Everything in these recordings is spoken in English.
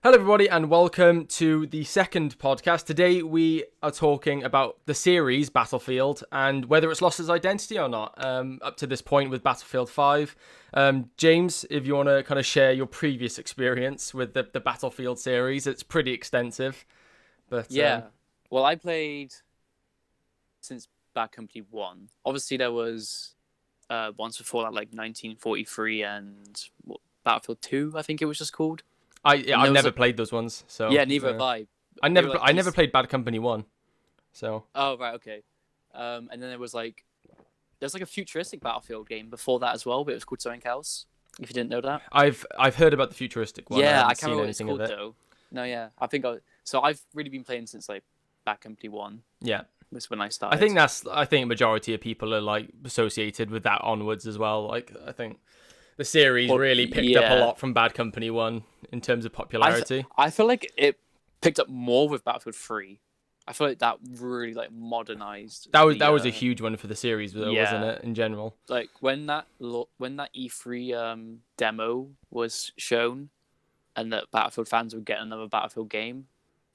Hello, everybody, and welcome to the second podcast. Today, we are talking about the series Battlefield and whether it's lost its identity or not. Up to this point with Battlefield 5. James, if you want to kind of share your previous experience with the Battlefield series, it's pretty extensive. But Yeah. Well, I played since Bad Company 1. Obviously, there was once before that, like 1943 and Battlefield 2, I think it was just called. I've And there was never like, played those ones, so yeah, neither have I. I They were never like I never played Bad Company 1. So Oh, right, okay. And then there's like a futuristic Battlefield game before that as well, but it was called something else. If you didn't know that. I've heard about the futuristic one. I Yeah, I haven't can't seen remember what it's anything of called it. though. No, yeah, so I've really been playing since like Bad Company 1 Yeah. was when I started. I think majority of people are like associated with that onwards as well. Like I think the series really picked up a lot from Bad Company 1 in terms of popularity. I feel like it picked up more with Battlefield 3. I feel like that really like modernized. That was a huge one for the series, though, wasn't Yeah. it? In general, Like when that E3 demo was shown, and that Battlefield fans would get another Battlefield game,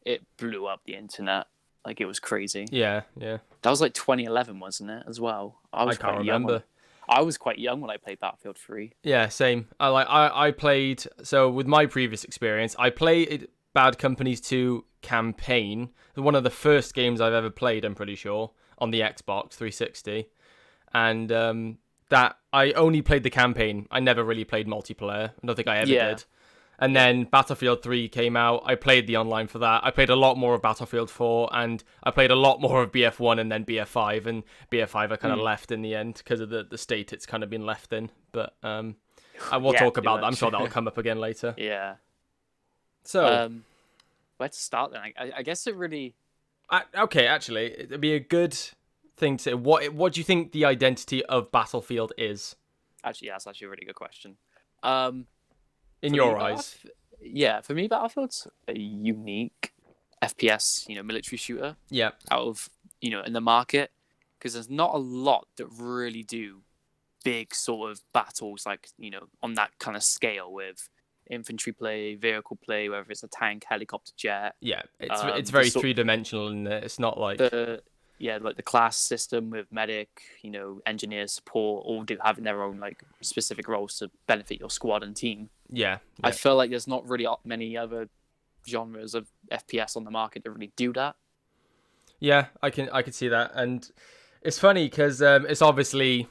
it blew up the internet. Like it was crazy. yeah. That was like 2011, wasn't it? As well. I can't remember. I was quite young when I played Battlefield 3. Yeah, same. I played, so with my previous experience, I played Bad Company's 2 campaign. One of the first games I've ever played, I'm pretty sure, on the Xbox 360. And that I only played the campaign. I never really played multiplayer. I don't think I ever did. And then Battlefield 3 came out. I played the online for that. I played a lot more of Battlefield 4, and I played a lot more of BF1 and then BF5. And BF5 I kind of left in the end because of the state it's kind of been left in. But I will talk about that. I'm sure that'll come up again later. Yeah. So, where to start then? I guess it really... okay, actually, it'd be a good thing to... What do you think the identity of Battlefield is? Actually, yeah, that's actually a really good question. In your eyes? Yeah, for me, Battlefield's a unique FPS, military shooter. Yeah. Out of, in the market, because there's not a lot that really do big sort of battles, like, on that kind of scale with infantry play, vehicle play, whether it's a tank, helicopter, jet. Yeah, it's very three-dimensional, and it's not like... like the class system with medic, engineers, support, all having their own like specific roles to benefit your squad and team. Yeah. I feel like there's not really many other genres of FPS on the market that really do that. Yeah, I can see that, and it's funny because it's obviously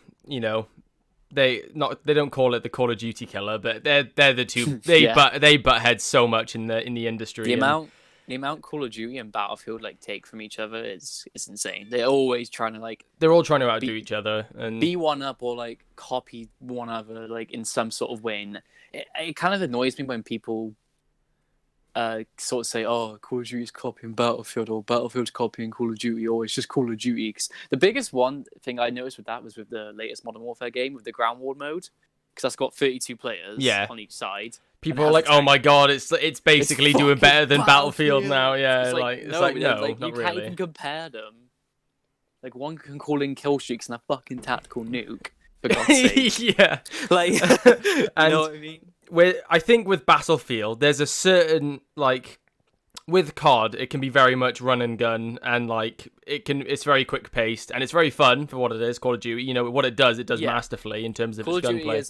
they don't call it the Call of Duty killer, but they're the two they butt heads so much in the industry. The amount Call of Duty and Battlefield take from each other is insane. They're always trying to they're all trying to outdo each other and be one up or copy one other in some sort of way. And it kind of annoys me when people sort of say, "Oh, Call of Duty's copying Battlefield," or "Battlefield's copying Call of Duty," or "It's just Call of Duty." Cause the biggest one thing I noticed with that was with the latest Modern Warfare game with the ground war mode, because that's got 32 players on each side. People are like, "Oh my god, it's basically doing better than Battlefield now." Yeah, no, not you really. Can't even compare them. Like one can call in kill streaks and a fucking tactical nuke. For God's sake. Yeah, you know what I mean? I think with Battlefield, there's a certain with COD, it can be very much run and gun, and it's very quick paced, and it's very fun for what it is. Call of Duty, what it does masterfully in terms of its gunplay.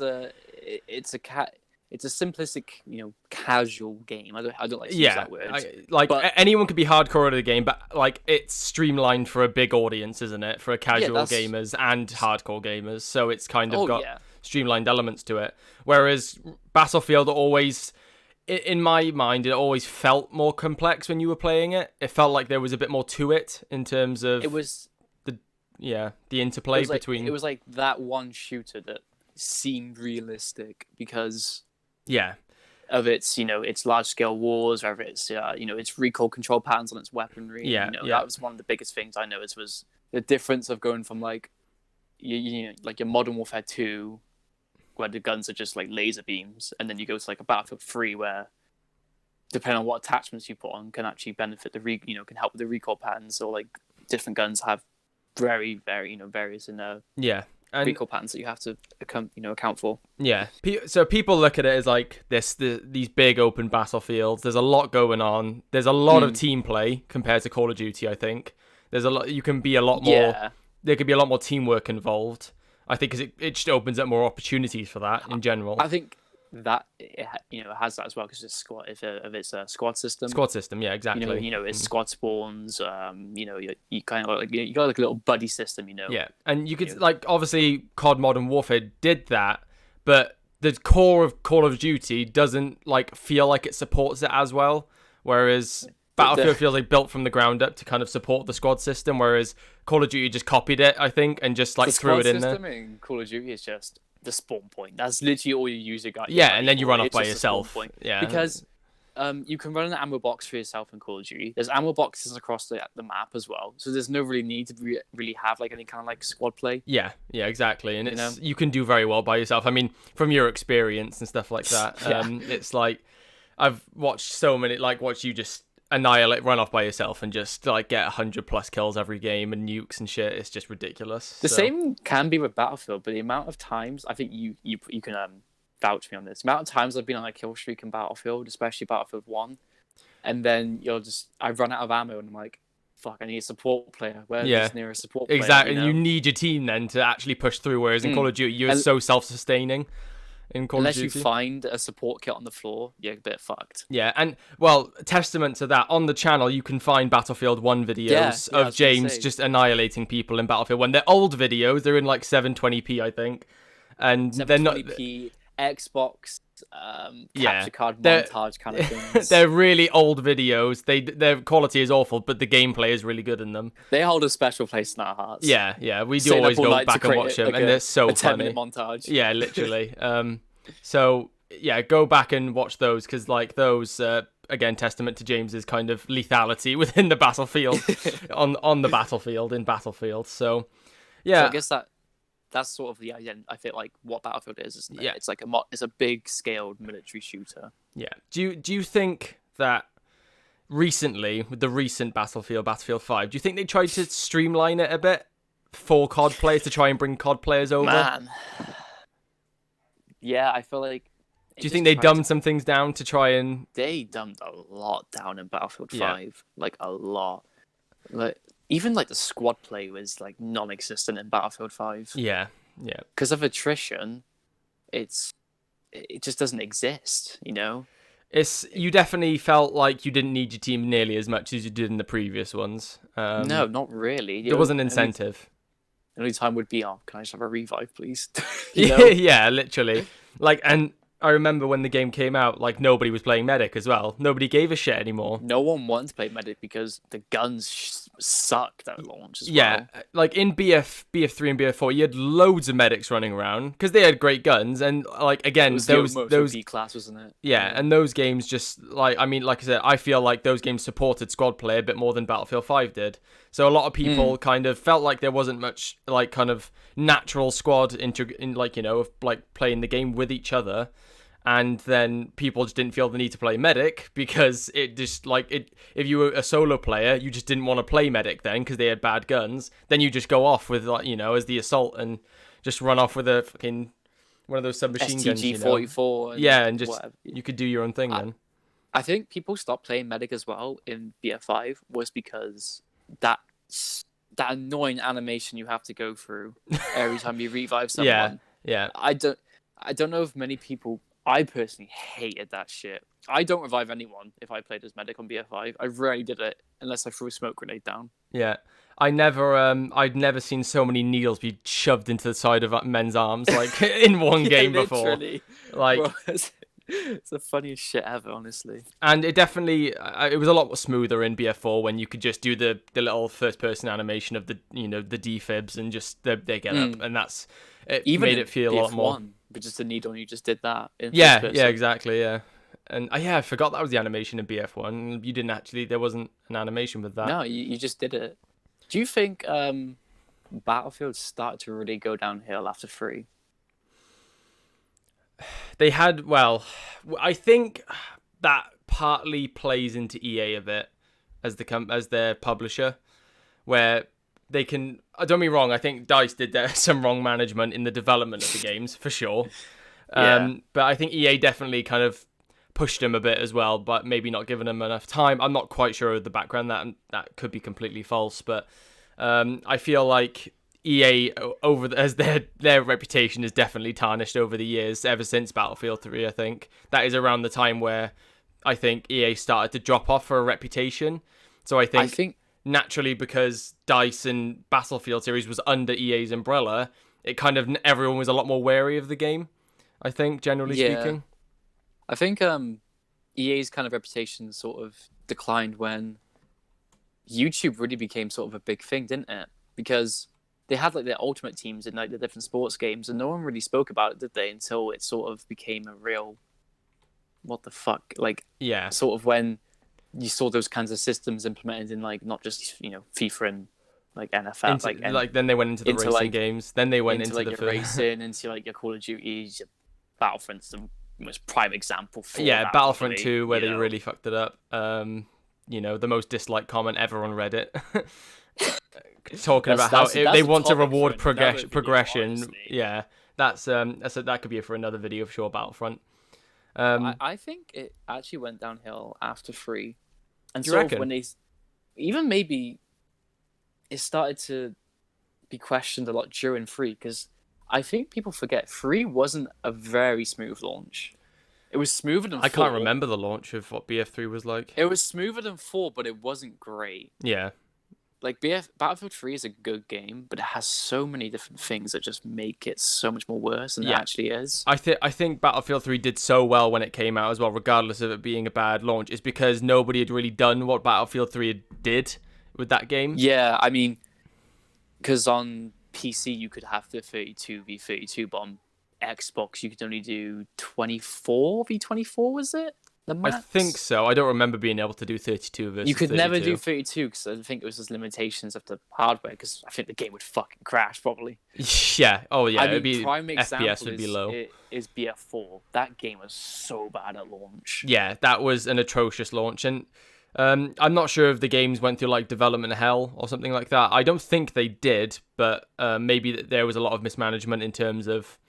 It's a simplistic, casual game. I don't like to use that word. Anyone could be hardcore at the game, but it's streamlined for a big audience, isn't it? For a casual gamers and hardcore gamers, so it's kind of got streamlined elements to it. Whereas Battlefield always, in my mind, it always felt more complex when you were playing it. It felt like there was a bit more to it in terms of the interplay between. It was like that one shooter that seemed realistic because of its its large scale wars, whether it's its recoil control patterns on its weaponry. That was one of the biggest things I noticed was the difference of going from your Modern Warfare 2, where the guns are just laser beams, and then you go to a Battlefield 3 where, depending on what attachments you put on, can actually benefit can help with the recoil patterns, or different guns have very, very various in there. Yeah. recall patterns that you have to account for. Yeah, so people look at it as like these big open battlefields. There's a lot going on. There's a lot of team play compared to Call of Duty. I think there's a lot. You can be a lot more. Yeah. There could be a lot more teamwork involved. I think because it just opens up more opportunities for that in general. I think that it has that as well because it's squad if it's a squad system. Squad system, yeah, exactly. It's squad spawns. You kind of like you got like a little buddy system. Yeah, and you could like obviously COD Modern Warfare did that, but the core of Call of Duty doesn't like feel like it supports it as well. Whereas Battlefield feels like built from the ground up to kind of support the squad system, whereas Call of Duty just copied it, I think, and just like threw it in there. The squad system in Call of Duty is just the spawn point. That's literally all your user got. Yeah, and then you run off by yourself. Yeah, because you can run an ammo box for yourself in Call of Duty. There's ammo boxes across the map as well, so there's no really need to really have like any kind of like squad play. Yeah, exactly, and you can do very well by yourself. I mean, from your experience and stuff like that, it's like I've watched so many, like watch you just run off by yourself and just like get 100+ kills every game and nukes and shit. It's just ridiculous. The same can be with Battlefield, but the amount of times I think you can vouch me on this. The amount of times I've been on a kill streak in Battlefield, especially Battlefield 1, and then I run out of ammo and I'm like, fuck, I need a support player. Where's this nearest support player? Exactly, and you need your team then to actually push through, whereas in Call of Duty you're so self-sustaining. Unless you find a support kit on the floor, you're a bit fucked. Yeah, and well, testament to that, on the channel you can find Battlefield 1 videos of James just annihilating people in Battlefield 1. They're old videos, they're in like 720p, I think. And 720p, they're not Xbox capture card montage kind of things. They're really old videos. Their quality is awful, but the gameplay is really good in them. They hold a special place in our hearts. Yeah, we do always go back and watch them, and they're so funny. 10-minute montage. Yeah, literally. So yeah, go back and watch those because like those again testament to James's kind of lethality within the battlefield on the battlefield in Battlefield. So yeah, so I guess that's sort of the idea. I feel like what Battlefield is, isn't it? Yeah, it's a big scaled military shooter. Yeah. Do you think that recently with the recent Battlefield 5, do you think they tried to streamline it a bit for COD players to try and bring COD players over? Man. Yeah, I feel like. Do you think they dumbed some things down to try and? They dumbed a lot down in Battlefield 5, like a lot. Like even like the squad play was like non-existent in Battlefield 5. Yeah. Because of attrition, it just doesn't exist. You definitely felt like you didn't need your team nearly as much as you did in the previous ones. No, not really. There was an incentive. The only time would be, can I just have a revive, please? Yeah, literally. Like, and I remember when the game came out, like nobody was playing medic as well. Nobody gave a shit anymore. No one wanted to play medic because the guns sucked at launch as well. Yeah, like in BF3 and BF4, you had loads of medics running around because they had great guns, and like again, those B class, wasn't it? Yeah, and those games just like I said, I feel like those games supported squad play a bit more than Battlefield 5 did. So a lot of people kind of felt like there wasn't much like kind of natural squad in like of like playing the game with each other. And then people just didn't feel the need to play medic because it just like it. If you were a solo player, you just didn't want to play medic then because they had bad guns. Then you just go off with like as the assault and just run off with a fucking one of those submachine guns. STG-44. Yeah, and just whatever. You could do your own thing then. I think people stopped playing medic as well in BF5 was because that annoying animation you have to go through every time you revive someone. Yeah. I don't know if many people. I personally hated that shit. I don't revive anyone if I played as medic on BF5. I rarely did it unless I threw a smoke grenade down. Yeah, I'd never seen so many needles be shoved into the side of men's arms like in one game before. Like, bro, it's the funniest shit ever, honestly. And it definitely, it was a lot smoother in BF4 when you could just do the little first person animation of the the defibs and just they get up, and made it feel a lot more. But just the needle, and you just did that. Yeah, exactly, yeah. And I forgot that was the animation in BF1. You didn't actually, there wasn't an animation with that. No, you just did it. Do you think Battlefield started to really go downhill after 3? They had, well, I think that partly plays into EA a bit as their publisher, where they can. Don't get me wrong. I think DICE did some wrong management in the development of the games for sure. But I think EA definitely kind of pushed him a bit as well, but maybe not given him enough time. I'm not quite sure of the background. That could be completely false, but I feel like EA as their reputation is definitely tarnished over the years, ever since Battlefield 3. I think that is around the time where I think EA started to drop off for a reputation. So I think naturally, because DICE and Battlefield series was under EA's umbrella, it kind of everyone was a lot more wary of the game. I think, generally speaking. I think EA's kind of reputation sort of declined when YouTube really became sort of a big thing, didn't it? Because they had like their ultimate teams in like the different sports games, and no one really spoke about it, did they? Until it sort of became a real, what the fuck, like sort of when you saw those kinds of systems implemented in like not just FIFA and like NFL, then they went into the racing games. Then they went into like the racing, into like your Call of Duty, Battlefront's the most prime example for that, Battlefront 2, where they really fucked it up. The most disliked comment ever on Reddit. Talking about how they want to reward progression. Video, yeah, that could be for another video for sure. Battlefront. I think it actually went downhill after 3, and so when they even maybe it started to be questioned a lot during 3, because I think people forget 3 wasn't a very smooth launch. It was smoother than 4. I can't remember the launch of what BF3 was like. It was smoother than 4, but it wasn't great. Yeah. Like Battlefield 3 is a good game, but it has so many different things that just make it so much more worse than it actually is. I think Battlefield 3 did so well when it came out as well, regardless of it being a bad launch, is because nobody had really done what Battlefield 3 did with that game. Yeah, I mean, because on PC you could have the 32v32, but on Xbox you could only do 24v24, was it? I think so. I don't remember being able to do 32 versus 32. You could never do 32 because I think it was just limitations of the hardware, because I think the game would fucking crash probably. Yeah. Oh yeah. I mean, prime FPS would be low. Is BF4. That game was so bad at launch. Yeah, that was an atrocious launch, and I'm not sure if the games went through like development hell or something like that. I don't think they did, but maybe there was a lot of mismanagement in terms of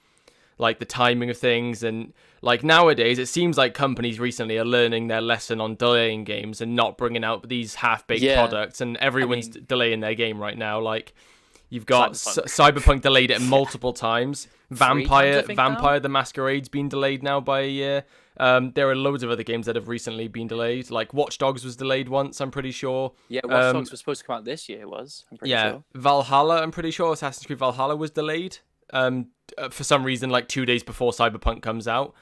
like the timing of things. And like nowadays it seems like companies recently are learning their lesson on delaying games and not bringing out these half-baked products, and everyone's delaying their game right now. Like you've got Cyberpunk delayed it multiple times. Vampire the Masquerade's been delayed now by a year. There are loads of other games that have recently been delayed. Like Watch Dogs was delayed once, I'm pretty sure. Yeah, Watch Dogs was supposed to come out this year, I'm pretty sure. Valhalla, I'm pretty sure Assassin's Creed Valhalla was delayed. For some reason, like 2 days before Cyberpunk comes out.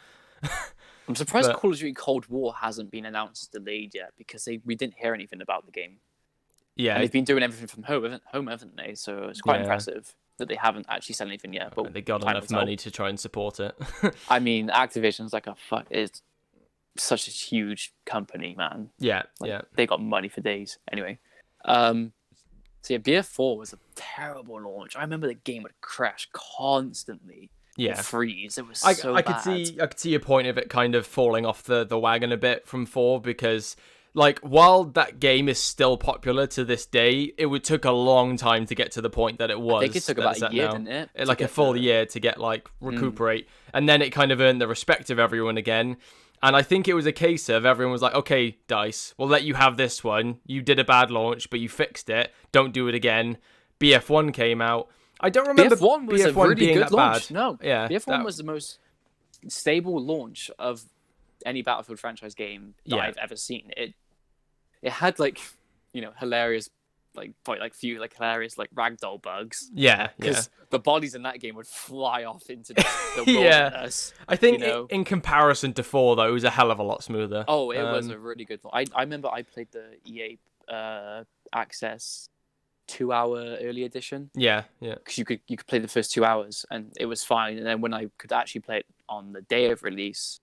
I'm surprised Call of Duty Cold War hasn't been announced as delayed yet, because we didn't hear anything about the game. Yeah, and they've been doing everything from home, haven't they? So it's quite impressive that they haven't actually said anything yet. But they got enough money to try and support it. I mean, Activision's like it's such a huge company, man. Yeah, They got money for days. Anyway, so yeah, BF4 was a terrible launch. I remember the game would crash constantly. Yeah, freeze. It was so I bad. could see your point of it kind of falling off the wagon a bit from 4, because like while that game is still popular to this day, it took a long time to get to the point that it was. I think it took about a year, didn't it? Like a full year to get like recuperate, and then it kind of earned the respect of everyone again. And I think it was a case of everyone was like, okay, DICE, we'll let you have this one. You did a bad launch, but you fixed it. Don't do it again. BF1 came out. I don't remember BF1 was a really good launch. Bad. No, yeah, BF1 was the most stable launch of any Battlefield franchise game that I've ever seen. It had like, hilarious hilarious ragdoll bugs. Yeah, because the bodies in that game would fly off into the wilderness. I think in comparison to 4 though, it was a hell of a lot smoother. Oh, it was a really good one. I remember I played the EA Access 2-hour early edition. Yeah. Because you could play the first 2 hours and it was fine. And then when I could actually play it on the day of release,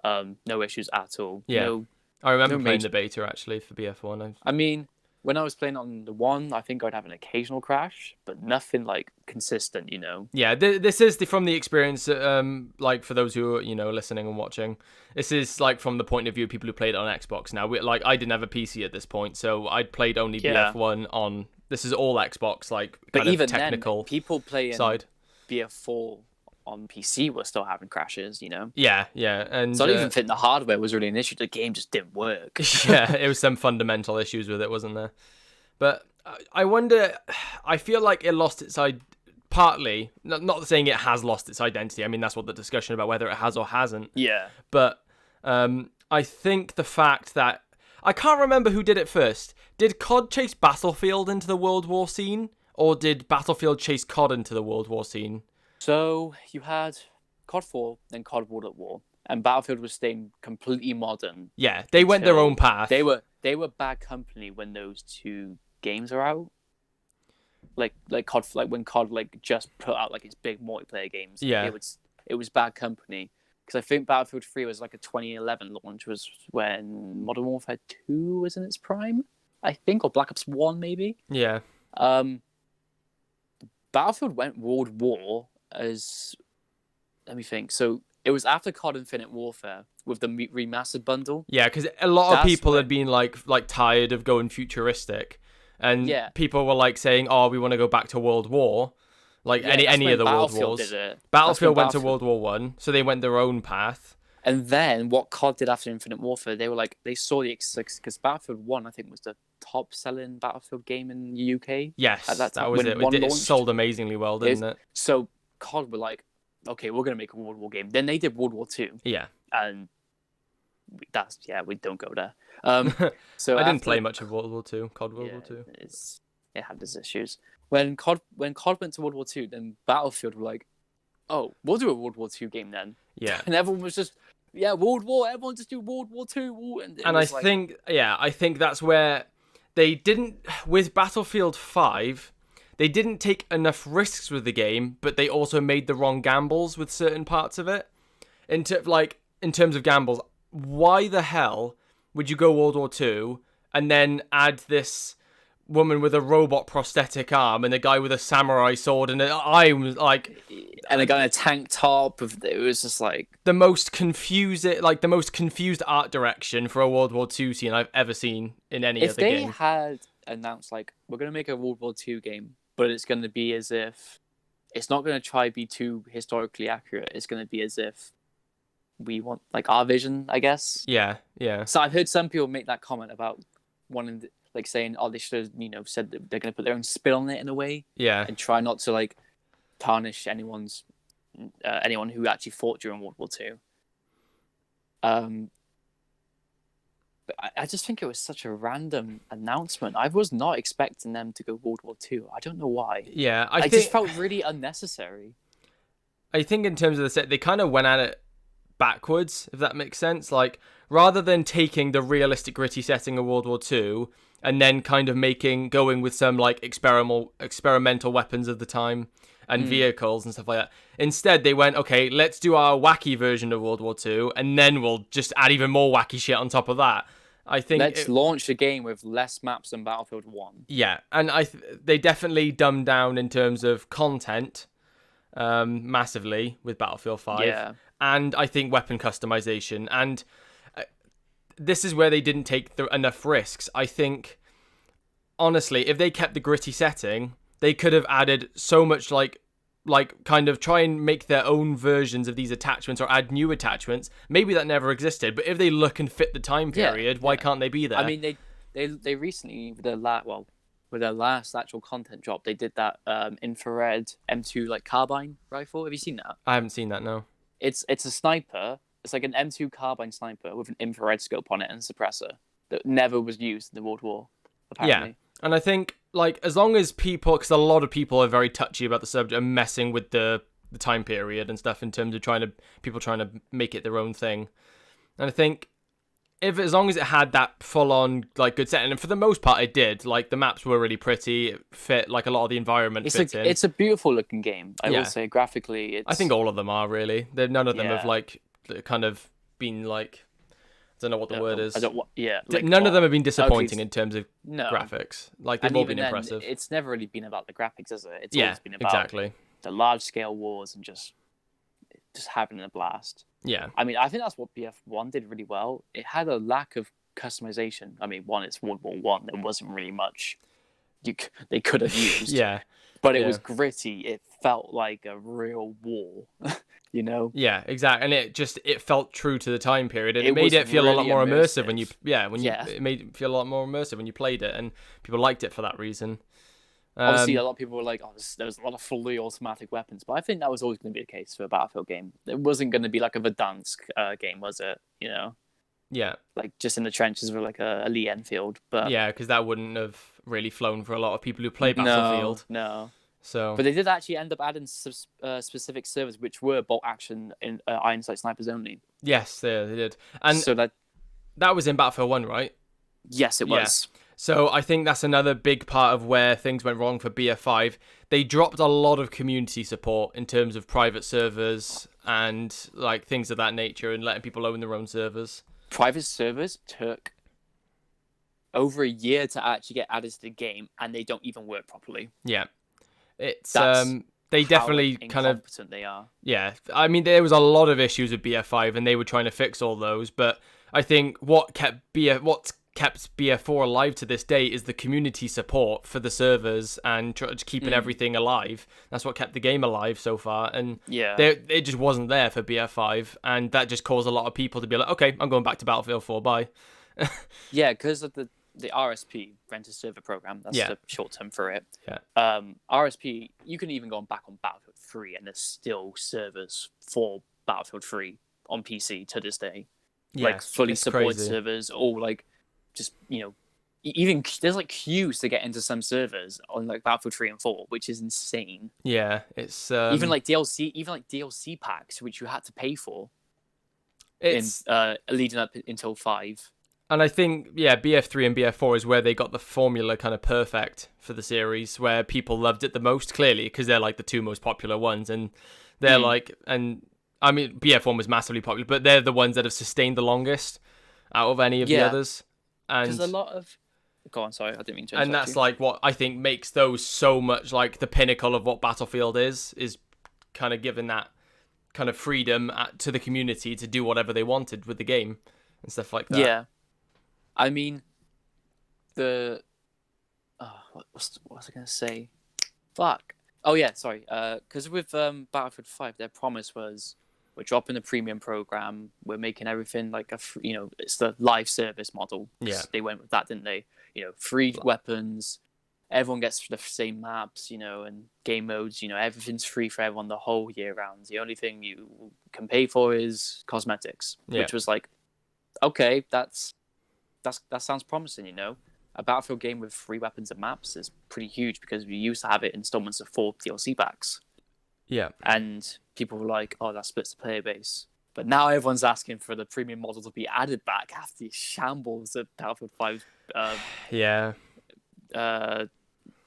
no issues at all. Yeah. I remember playing the beta actually for BF1. I mean, when I was playing on the 1, I think I'd have an occasional crash, but nothing like consistent, Yeah, this is from the experience, like for those who are, listening and watching, this is like from the point of view of people who played it on Xbox. Now, I didn't have a PC at this point, so I'd played only BF1 on this is all Xbox, like but kind even of technical then, people playing side. BF4 on PC were still having crashes, you know? Yeah, and so I don't even think the hardware was really an issue. The game just didn't work. Yeah, it was some fundamental issues with it, wasn't there? But I wonder, I feel like it lost its partly, not saying it has lost its identity. I mean, that's what the discussion about whether it has or hasn't. Yeah. But I think the fact that, I can't remember who did it first. Did COD chase Battlefield into the World War scene? Or did Battlefield chase COD into the World War scene? So you had COD 4, then COD World at War, and Battlefield was staying completely modern. Yeah, they went their own path. They were bad company when those two games are out. Like COD, like when COD like just put out like its big multiplayer games. Yeah, it was bad company, because I think Battlefield 3 was like a 2011 launch, was when Modern Warfare 2 was in its prime, I think, or Black Ops 1 maybe. Yeah. Battlefield went World War as, let me think. So it was after COD Infinite Warfare with the remastered bundle. Yeah, because a lot of people had been like tired of going futuristic, and people were like saying, "Oh, we want to go back to World War." Like any of the World Wars. Battlefield went to World War 1, so they went their own path. And then what COD did after Infinite Warfare, they were like, they saw the because Battlefield 1, I think, was the top selling Battlefield game in the UK. Yes, at that time, that was it. It sold amazingly well, didn't it? So COD were like, okay, we're going to make a World War game. Then they did World War 2. Yeah. And we don't go there. So I didn't play much of World War 2, COD World War 2. It had its issues. When COD went to World War 2, then Battlefield were like, oh, we'll do a World War 2 game then. Yeah. And everyone was just, World War, everyone just do World War 2. And I think that's where they didn't, with Battlefield 5, they didn't take enough risks with the game, but they also made the wrong gambles with certain parts of it. In terms of gambles, why the hell would you go World War 2 and then add this woman with a robot prosthetic arm and a guy with a samurai sword and I'm like, and a guy in a tank top? It was just like the most confused art direction for a World War II scene I've ever seen in any other game. If they had announced like, we're going to make a World War II game, but it's going to be as if it's not going to try be too historically accurate. It's going to be as if we want like our vision, I guess. Yeah. So I've heard some people make that comment about wanting to, like saying, oh, they should have, said that they're going to put their own spin on it in a way. Yeah. And try not to like tarnish anyone who actually fought during World War II. But I just think it was such a random announcement. I was not expecting them to go World War II. I don't know why. Yeah, I just felt really unnecessary. I think in terms of the set, they kind of went at it backwards, if that makes sense. Like, rather than taking the realistic gritty setting of World War II and then kind of going with some like experimental weapons of the time and vehicles and stuff like that, instead they went, okay, let's do our wacky version of World War II and then we'll just add even more wacky shit on top of that. I think let's launch a game with less maps than Battlefield 1. Yeah, and they definitely dumbed down in terms of content massively with Battlefield 5. Yeah. And I think weapon customization. And this is where they didn't take enough risks. I think, honestly, if they kept the gritty setting, they could have added so much like kind of try and make their own versions of these attachments or add new attachments. Maybe that never existed, but if they look and fit the time period, why can't they be there? I mean, they recently, with their last actual content drop, they did that infrared M2 like carbine rifle. Have you seen that? I haven't seen that, no. It's a sniper. It's like an M2 carbine sniper with an infrared scope on it and a suppressor that never was used in the World War, apparently. Yeah, and I think, like, as long as people, because a lot of people are very touchy about the subject and messing with the time period and stuff in terms of people trying to make it their own thing. And I think as long as it had that full-on, like, good setting, and for the most part it did, like, the maps were really pretty, it fit, like, a lot of the environment fits in. It's a beautiful-looking game, I will say, graphically. I think all of them are, really. None of them have, like, kind of been, like, I don't know what the word is. None of them have been disappointing in terms of graphics. Like, they've all been impressive. It's never really been about the graphics, has it? It's always been about the large-scale wars and just having a blast. Yeah. I mean, I think that's what BF1 did really well. It had a lack of customization. I mean, it's World War 1. There wasn't really much they could have used. Yeah. But it was gritty. It felt like a real war, you know? Yeah, exactly. And it felt true to the time period. And it made it feel really a lot more immersive when it made it feel a lot more immersive when you played it, and people liked it for that reason. Obviously, a lot of people were like, "Oh, there was a lot of fully automatic weapons," but I think that was always going to be the case for a Battlefield game. It wasn't going to be like a Verdansk game, was it? You know? Yeah. Like just in the trenches with like a Lee Enfield, but yeah, because that wouldn't have really flown for a lot of people who play Battlefield. No. So, but they did actually end up adding specific servers which were bolt action in iron sight snipers only. Yes, they did, and so that was in Battlefield 1, right? Yes, it was. So I think that's another big part of where things went wrong for BF5. They dropped a lot of community support in terms of private servers and like things of that nature, and letting people own their own servers. Private servers took over a year to actually get added to the game, and they don't even work properly. Yeah, it's they definitely kind of incompetent they are. Yeah, I mean there was a lot of issues with BF5, and they were trying to fix all those. But I think what kept BF4 alive to this day is the community support for the servers and keeping everything alive. That's what kept the game alive so far. And it just wasn't there for BF5, and that just caused a lot of people to be like, okay, I'm going back to Battlefield 4, bye. Yeah, because of the RSP, Rent a Server program, that's the short term for it. Yeah. RSP, you can even go back on Battlefield 3, and there's still servers for Battlefield 3 on PC to this day. Yeah, like fully supported servers, or like just, you know, even there's like queues to get into some servers on like Battlefield 3 and 4, which is insane. Yeah, it's even like DLC packs which you had to pay for. It's leading up until 5. And I think BF3 and BF4 is where they got the formula kind of perfect for the series, where people loved it the most, clearly, because they're like the two most popular ones, and they're I mean, BF1 was massively popular, but they're the ones that have sustained the longest out of any of the others. And there's a lot of... Go on, sorry, I didn't mean to interrupt And that's like what I think makes those so much like the pinnacle of what Battlefield is kind of giving that kind of freedom to the community to do whatever they wanted with the game and stuff like that. Yeah. I mean, what was I going to say? Fuck. Oh, yeah, sorry. Because with Battlefield 5, their promise was, we're dropping the premium program. We're making everything like it's the live service model. Yeah, they went with that, didn't they? You know, free weapons. Everyone gets the same maps. You know, and game modes. You know, everything's free for everyone the whole year round. The only thing you can pay for is cosmetics, which was like, okay, that sounds promising. You know, a Battlefield game with free weapons and maps is pretty huge because we used to have it in installments of 4 DLC packs. Yeah. And people were like, oh, that splits the player base. But now everyone's asking for the premium model to be added back after the shambles that Battlefield 5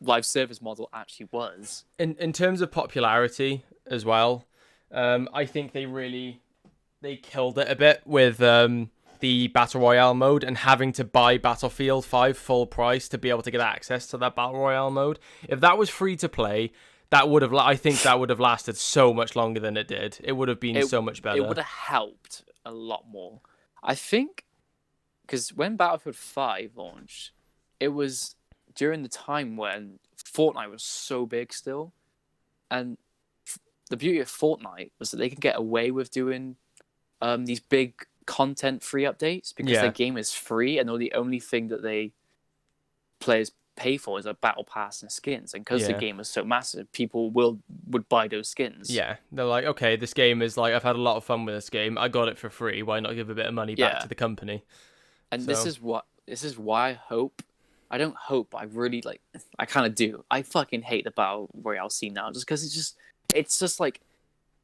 live service model actually was. In terms of popularity as well, I think they killed it a bit with the Battle Royale mode and having to buy Battlefield 5 full price to be able to get access to that Battle Royale mode. If that was free to play... I think that would have lasted so much longer than it did. It would have been so much better. It would have helped a lot more. I think, because when Battlefield 5 launched, it was during the time when Fortnite was so big still. And the beauty of Fortnite was that they could get away with doing these big content-free updates because their game is free, and the only thing that players pay for is a battle pass and skins, and because the game is so massive, people would buy those skins. Yeah, they're like, okay, this game is like, I've had a lot of fun with this game, I got it for free, why not give a bit of money back to the company? And this is why I don't hope, I really I kind of do, I fucking hate the battle royale scene now, just because it's just like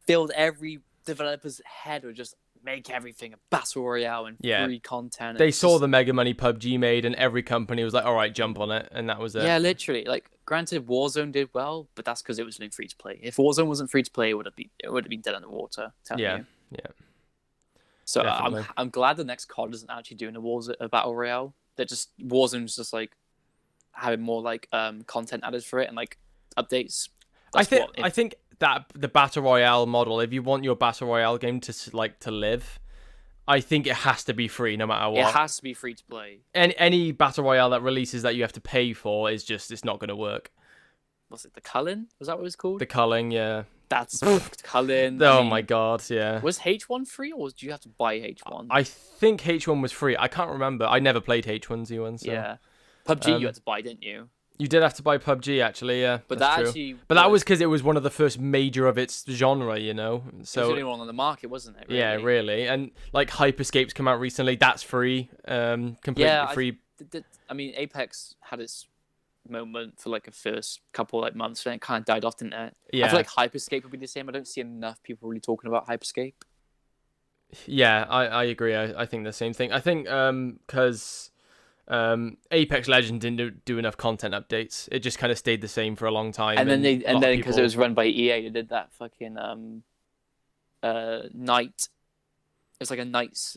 filled every developer's head with just make everything a battle royale and free content. They saw the mega money PUBG made, and every company was like, all right, jump on it, and that was it. Yeah, literally. Like, granted, Warzone did well, but that's because it was free to play. If Warzone wasn't free to play, it would have been dead in the water. Yeah. So I'm glad the next COD isn't actually doing a battle royale. That just Warzone's just like having more like content added for it and like updates. I think that the battle royale model, if you want your battle royale game to live, I think it has to be free no matter what. It has to be free to play. Any battle royale that releases that you have to pay for is just, it's not going to work. Was it the Culling? Was that what it was called? The Culling, yeah. That's Culling. Oh my god, yeah. Was H1 free, or did you have to buy H1? I think H1 was free. I can't remember. I never played H1Z1. So. Yeah. PUBG you had to buy, didn't you? You did have to buy PUBG, actually, yeah. But that was because it was one of the first major of its genre, you know. So it was the only one on the market, wasn't it? Really? Yeah, really. And like Hyperscape's come out recently. That's free, completely free. I mean, Apex had its moment for like a first couple like months, and it kind of died off, didn't it? Yeah. I feel like Hyperscape would be the same. I don't see enough people really talking about Hyperscape. Yeah, I agree. I think the same thing. I think because Apex Legends didn't do enough content updates. It just kind of stayed the same for a long time. And then because it was run by EA, they did that fucking night. It was like a night's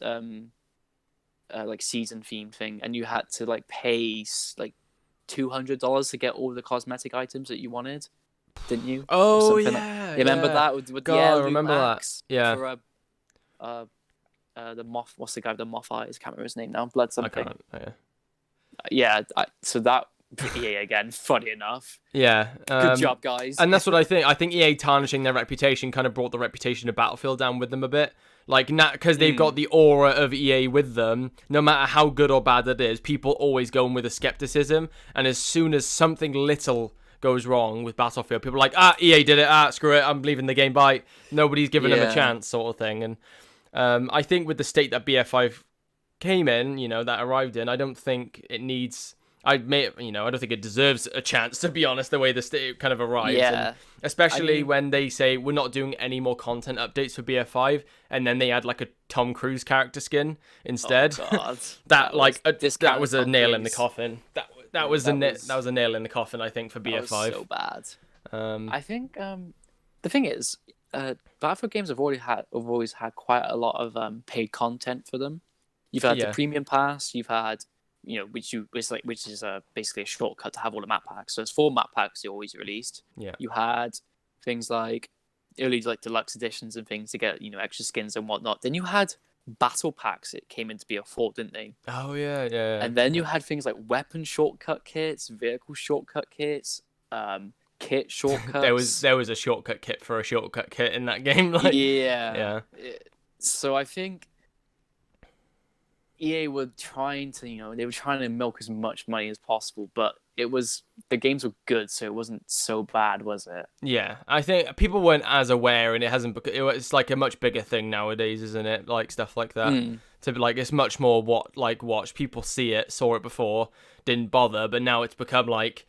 like season theme thing, and you had to like pay like $200 to get all the cosmetic items that you wanted, didn't you? Oh yeah, you remember that with God, yeah, I remember that. Yeah. For the moth. What's the guy with the moth eyes? Can't remember his name now. Blood something. Yeah. So that EA again. Funny enough. Yeah. Good job, guys. And that's what I think. I think EA tarnishing their reputation kind of brought the reputation of Battlefield down with them a bit. Like, because they've got the aura of EA with them, no matter how good or bad it is, people always go in with a skepticism. And as soon as something little goes wrong with Battlefield, people are like, EA did it, screw it, I'm leaving the game, bye. Nobody's giving them a chance, sort of thing. And I think with the state that BF5 came in, you know, that arrived in, I don't think it needs... I don't think it deserves a chance, to be honest, the way the state kind of arrives. Yeah. And especially when they say we're not doing any more content updates for BF5, and then they add like a Tom Cruise character skin instead. Oh, God. that was a nail in the coffin. That was a nail in the coffin, I think, for BF5. That was so bad. I think the thing is, Battlefield games have always had quite a lot of paid content for them. You've had the premium pass. You've had which is basically a shortcut to have all the map packs. So it's 4 map packs they always released. Yeah. You had things like early like deluxe editions and things to get extra skins and whatnot. Then you had battle packs. It came into BF4, didn't they? Oh yeah. And then you had things like weapon shortcut kits, vehicle shortcut kits, kit shortcuts. there was a shortcut kit for a shortcut kit in that game. Like, yeah. So I think EA were trying to milk as much money as possible, but the games were good, so it wasn't so bad, was it? Yeah, I think people weren't as aware, and it's like a much bigger thing nowadays, isn't it? Like stuff like that. To be like, it's much more watch. People saw it before, didn't bother, but now it's become like,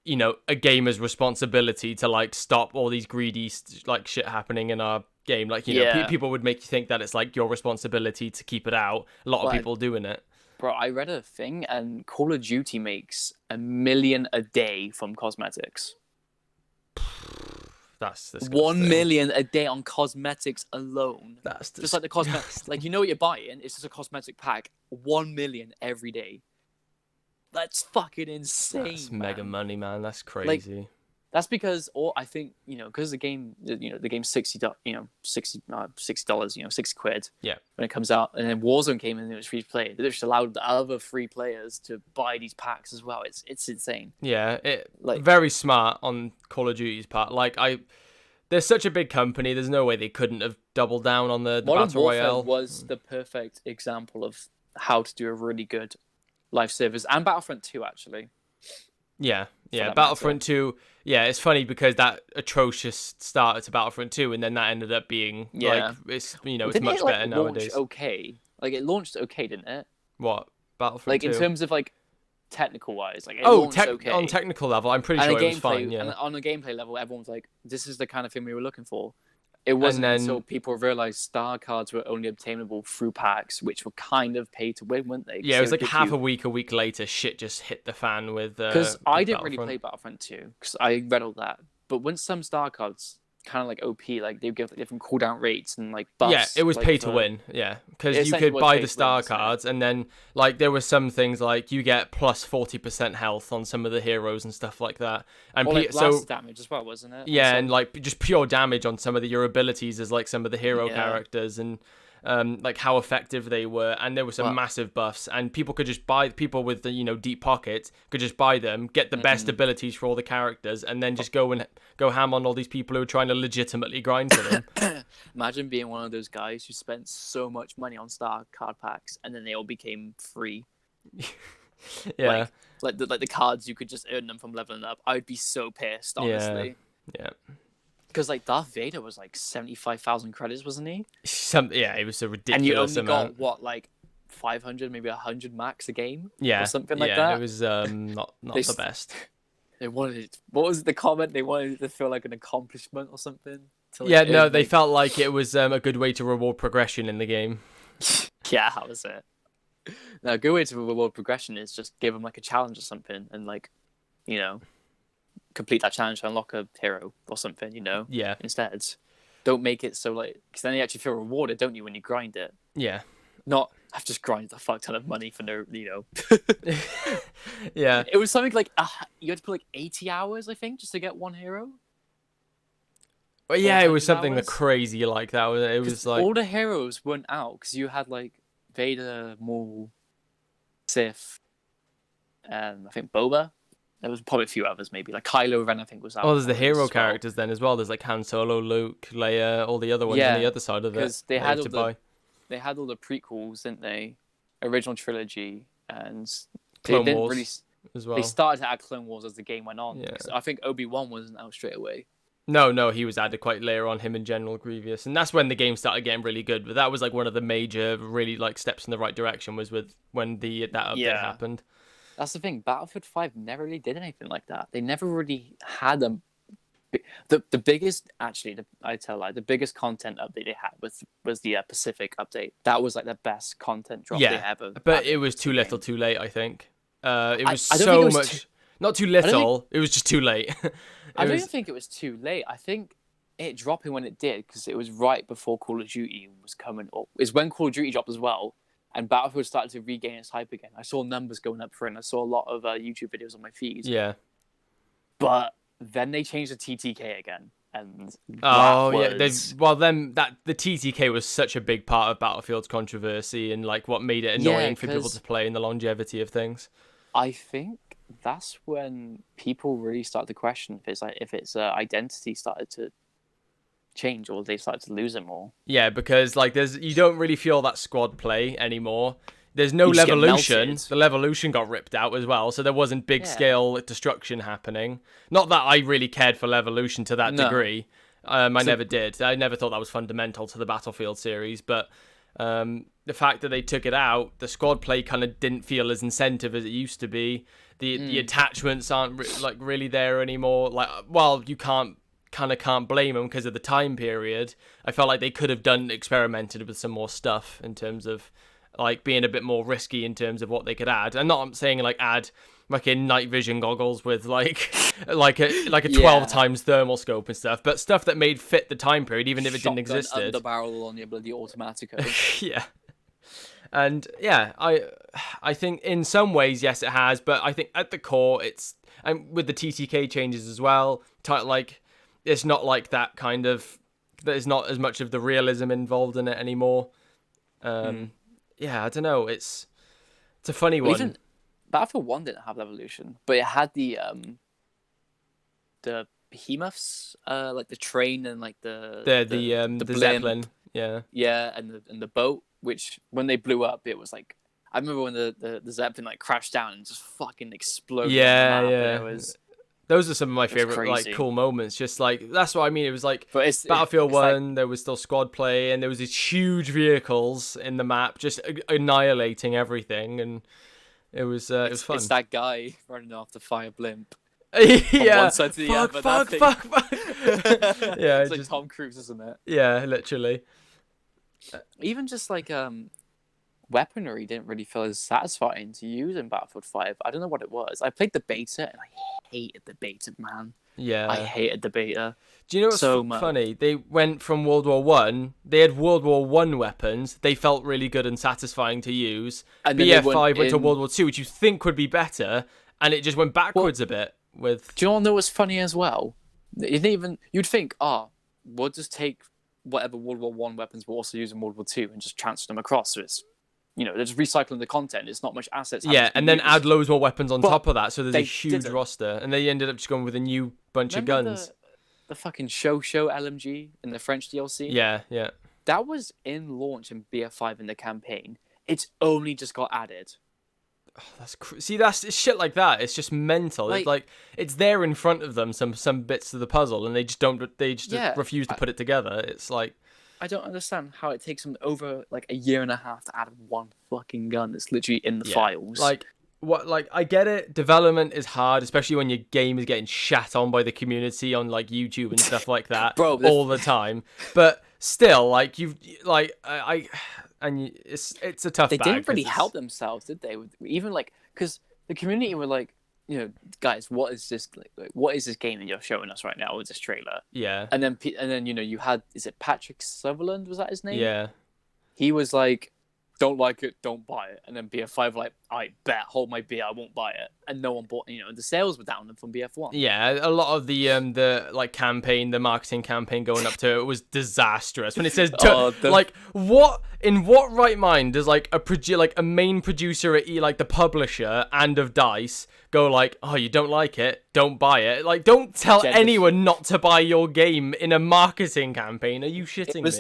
a gamer's responsibility to like stop all these greedy like shit happening in our game. Like, people would make you think that it's like your responsibility to keep it out. A lot of people doing it. Bro, I read a thing, and Call of Duty makes $1 million a day from cosmetics. That's disgusting. 1 million a day on cosmetics alone. That's just like the cosmetics. Like, what you're buying? It's just a cosmetic pack. 1 million every day. That's fucking insane. That's mega money, man. That's crazy. Like, that's because, I think, because the game, the game's $60, $60, 60 quid. Yeah. When it comes out, and then Warzone came in and it was free to play. They just allowed the other free players to buy these packs as well. It's insane. Yeah, very smart on Call of Duty's part. Like, they're such a big company. There's no way they couldn't have doubled down on the Battle Royale. Was the perfect example of how to do a really good live service, and Battlefront 2 actually. Yeah. Battlefront 2. Yeah, it's funny because that atrocious started to Battlefront 2, and then that ended up being it's it's much better nowadays. Okay, like it launched okay, didn't it? What Battlefront 2? In terms of like technical wise, like okay. On technical level, I'm pretty sure it was fine. Yeah, and on a gameplay level, everyone's like, "This is the kind of thing we were looking for." It wasn't until people realized star cards were only obtainable through packs, which were kind of pay to win, weren't they? Yeah, it was like a week later, shit just hit the fan with... Because I didn't really play Battlefront 2, because I read all that. But when some star cards, kind of like OP, like they give different cooldown rates and like buffs... Yeah, it was pay to win, yeah. Because you could buy the star cards, and then like there were some things like you get plus 40% health on some of the heroes and stuff like that. And blast damage as well, wasn't it? Yeah, and like just pure damage on some of your abilities as like some of the hero characters, and like how effective they were, and there were some massive buffs, and people could just buy, people with the deep pockets could just buy them, get the best abilities for all the characters, and then just go ham on all these people who are trying to legitimately grind for them. Imagine being one of those guys who spent so much money on star card packs, and then they all became free. Yeah, like the cards, you could just earn them from leveling up. I would be so pissed, honestly. Yeah. Because like Darth Vader was like 75,000 credits, wasn't he? It was a ridiculous and you only amount. got what, like 500, maybe 100 max a game, or something like that. It was not the best. They wanted what was the comment? They wanted it to feel like an accomplishment or something. They felt like it was a good way to reward progression in the game. Yeah, that was it. Now, a good way to reward progression is just give them like a challenge or something, and like, complete that challenge to unlock a hero or something, Yeah. Instead, don't make it so like, because then you actually feel rewarded, don't you, when you grind it? Yeah. Not, I've just grinded a fuck ton of money for no, Yeah. It was something like you had to put like 80 hours, I think, just to get one hero. Well, yeah, it was something crazy like that. It was like all the heroes weren't out because you had like Vader, Maul, Sith, and I think Boba. There was probably a few others, maybe like Kylo Ren. I think was out. Oh, there's the hero characters then as well. There's like Han Solo, Luke, Leia, all the other ones on the other side of it. Because they had all the prequels, didn't they? Original trilogy and Clone Wars as well. They started to add Clone Wars as the game went on. Yeah. I think Obi-Wan wasn't out straight away. No, he was added quite later on, him and General Grievous, and that's when the game started getting really good. But that was like one of the major, really like steps in the right direction was when that update happened. That's the thing. Battlefield 5 never really did anything like that. They never really had the biggest, actually, the biggest content update they had was the Pacific update. That was like the best content drop they ever. But it was too little, too late. I think it was so much. Not too little. It was just too late. I don't even think it was too late. I think it dropping when it did because it was right before Call of Duty was coming up. Is when Call of Duty dropped as well, and Battlefield started to regain its hype again. I saw numbers going up for it, and I saw a lot of YouTube videos on my feed. Yeah. But then they changed the TTK again, and the TTK was such a big part of Battlefield's controversy and like what made it annoying for people to play and the longevity of things. I think that's when people really started to question if its identity started to change or they started to lose it more. Yeah, because like you don't really feel that squad play anymore. There's no Levolution. The Levolution got ripped out as well, so there wasn't big scale destruction happening. Not that I really cared for Levolution to that degree. I never did. I never thought that was fundamental to the Battlefield series, but the fact that they took it out, the squad play kind of didn't feel as incentive as it used to be. The attachments aren't really there anymore. Like, well, you can't blame them because of the time period. I felt like they could have experimented with some more stuff in terms of like being a bit more risky in terms of what they could add. I'm not saying like add like in night vision goggles with like a 12 times thermal scope and stuff, but stuff that made fit the time period, even if it didn't exist. Under barrel on your bloody Automatico. Yeah. And I think in some ways, yes, it has, but I think at the core, it's with the TTK changes as well. Like, it's not like that kind of. There's not as much of the realism involved in it anymore. Yeah, I don't know. It's a funny one. Even Battlefield 1 didn't have Evolution, but it had the behemoths, like the train and like the Zeppelin. Yeah, and the boat. Which when they blew up, it was like I remember when the Zeppelin like crashed down and just fucking exploded. Yeah. Those are some of my favorite like cool moments. Just like that's what I mean. It was like Battlefield 1. Like, there was still squad play, and there was these huge vehicles in the map, just annihilating everything, and it was fun. It's that guy running off the fire blimp. Yeah. One side to the other. Fuck. Yeah. It's like Tom Cruise, isn't it? Yeah, literally. Even just like weaponry didn't really feel as satisfying to use in Battlefield 5. I don't know what it was. I played the beta and I hated the beta, man. Yeah. I hated the beta. Do you know what's funny? They went from World War One. They had World War One weapons. They felt really good and satisfying to use. And BF5 went to World War Two, which you think would be better, and it just went backwards a bit. With do you know what was funny as well? You'd think, we'll just take whatever World War One weapons were also used in World War Two and just transfer them across. So it's, they're just recycling the content. It's not much assets. Yeah, and then add loads more weapons on top of that. So there's a huge didn't. roster, and they ended up just going with a new bunch of guns. The fucking show LMG in the French DLC. Yeah, yeah. That was in launch in BF5 in the campaign. It's only just got added. Oh, that's shit like that. It's just mental. It's there in front of them, some bits of the puzzle, and they just refuse to put it together. It's like, I don't understand how it takes them over like a year and a half to add one fucking gun that's literally in the files. I get it. Development is hard, especially when your game is getting shat on by the community on like YouTube and stuff like that, bro, all the time. But still, it's a tough. They didn't really help themselves, did they? Even because the community were like, guys, what is this? What is this game that you're showing us right now with this trailer? Yeah. And then you had, is it Patrick Sutherland? Was that his name? Yeah. He was like, don't like it, don't buy it. And then BF5 were like, I bet, hold my beer, I won't buy it. And no one bought. The sales were down from BF1. Yeah, a lot of the campaign, the marketing campaign going up to it was disastrous. When it says what in what right mind does a main producer at the publisher and of DICE go like, oh, you don't like it, don't buy it. Like, don't tell anyone not to buy your game in a marketing campaign. Are you shitting me?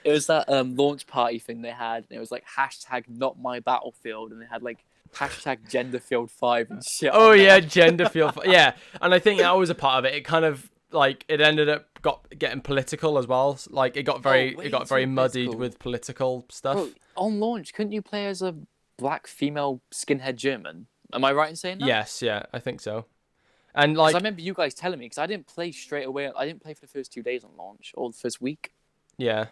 It was that launch party thing they had, and it was like hashtag not my battlefield, and they had like hashtag Genderfield5 and shit. Oh yeah, Genderfield. Yeah, and I think that was a part of it. It kind of it ended up getting political as well. Like it got very muddied with political stuff. Bro, on launch, couldn't you play as a black female skinhead German? Am I right in saying that? Yes, yeah, I think so. And I remember you guys telling me, because I didn't play straight away. I didn't play for the first 2 days on launch or the first week. Yeah.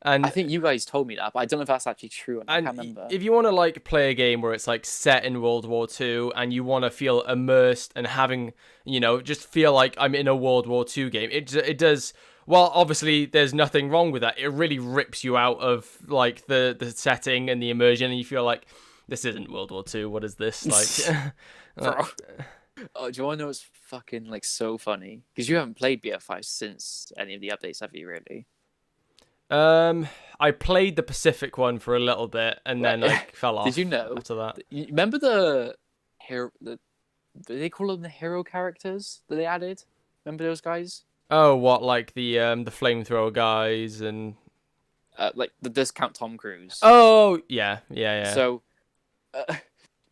And I think you guys told me that, but I don't know if that's actually true. I can't remember. If you want to play a game where it's set in World War II and you want to feel immersed and having, just feel like I'm in a World War II game, it does. Well, obviously, there's nothing wrong with that. It really rips you out of the setting and the immersion, and you feel like this isn't World War II. What is this like? Bro. Oh, do you want to know what's fucking so funny? Because you haven't played BF5 since any of the updates, have you? Really? I played the Pacific one for a little bit and then fell off. Did you know after that? You remember the hero? Do they call them the hero characters that they added? Remember those guys? Oh, what the flamethrower guys and the discount Tom Cruise. Oh yeah. So,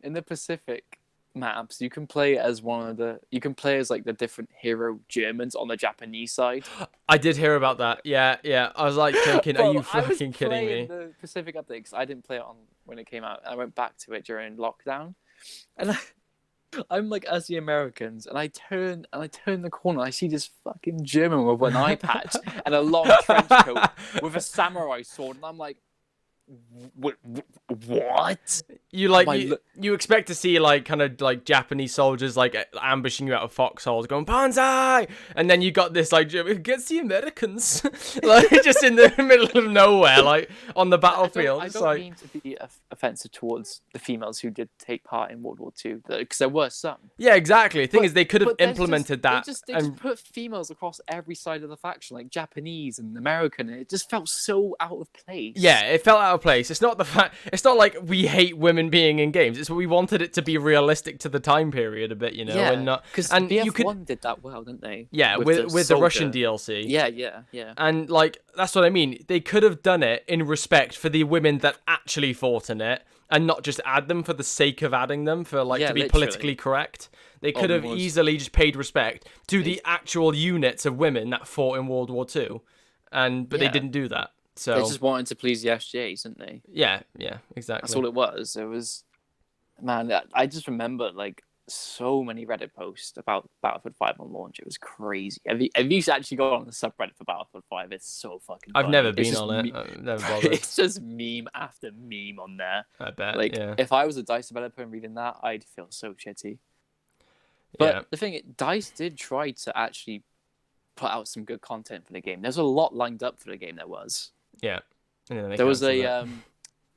in the Pacific maps, you can play as the different hero Germans on the Japanese side. I did hear about that. Yeah. I was thinking, are you fucking kidding me? The Pacific update, because I didn't play it on when it came out. I went back to it during lockdown, and I'm as the Americans, and I turn the corner, and I see this fucking German with an eye patch and a long trench coat with a samurai sword, and I'm like, what? You expect to see Japanese soldiers ambushing you out of foxholes going Banzai, and then you got this against the Americans just in the middle of nowhere on the battlefield. I don't mean to be offensive towards the females who did take part in World War II, because there were some. Yeah, exactly. The thing is, they could have implemented that. They just put females across every side of the faction, like Japanese and American, and it just felt so out of place. Yeah, it felt out of place. It's not like we hate women being in games. It's we wanted it to be realistic to the time period a bit, Yeah, and not because BF1 did that well, didn't they? Yeah, with the Russian DLC. Yeah. And that's what I mean. They could have done it in respect for the women that actually fought in it, and not just add them for the sake of adding them to be literally politically correct. They could have easily just paid respect to the actual units of women that fought in World War II, but they didn't do that. So they just wanted to please the SJAs, didn't they? Yeah, exactly. That's all it was. It was, man. I just remember so many Reddit posts about Battlefield 5 on launch. It was crazy. Have you actually gone on the subreddit for Battlefield 5? It's so fucking funny. I've never been on it. I've never bothered. It's just meme after meme on there. I bet. If I was a DICE developer and reading that, I'd feel so shitty. But the thing, DICE did try to actually put out some good content for the game. There's a lot lined up for the game. There was. Yeah. There was a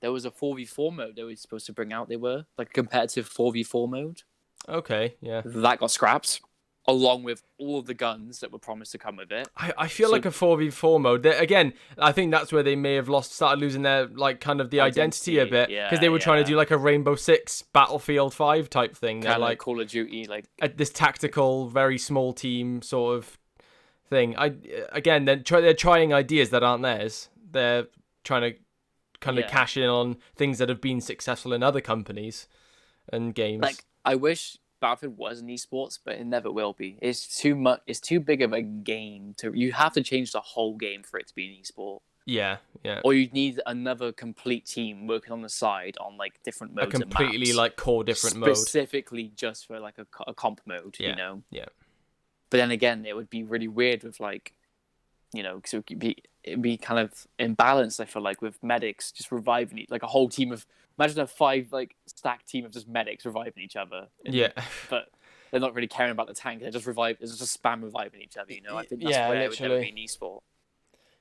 4v4 mode they were supposed to bring out. They were a competitive 4v4 mode. Okay, yeah. That got scrapped. along with all of the guns that were promised to come with it. I feel like a 4v4 mode. Again, I think that's where they may have started losing their like kind of the identity a bit, because they were trying to do like a Rainbow Six, Battlefield 5 type thing. Kind of like Call of Duty, like this tactical, very small team sort of thing. Again, they're trying ideas that aren't theirs. They're trying to kind of cash in on things that have been successful in other companies and games. Like, I wish Battlefield was an esports, but it never will be. It's too much. It's too big of a game you have to change the whole game for it to be an esport. Yeah. Or you need another complete team working on the side on like different modes. A completely and maps, like core different mode, specifically just for like a comp mode. Yeah. You know. Yeah. But then again, it would be really weird with like, because it'd be kind of imbalanced. I feel like with medics just reviving like a whole team of. Imagine a 5 like stacked team of just medics reviving each other. But they're not really caring about the tank. They just revive. It's just spam reviving each other. I think that's where it would never be an esport.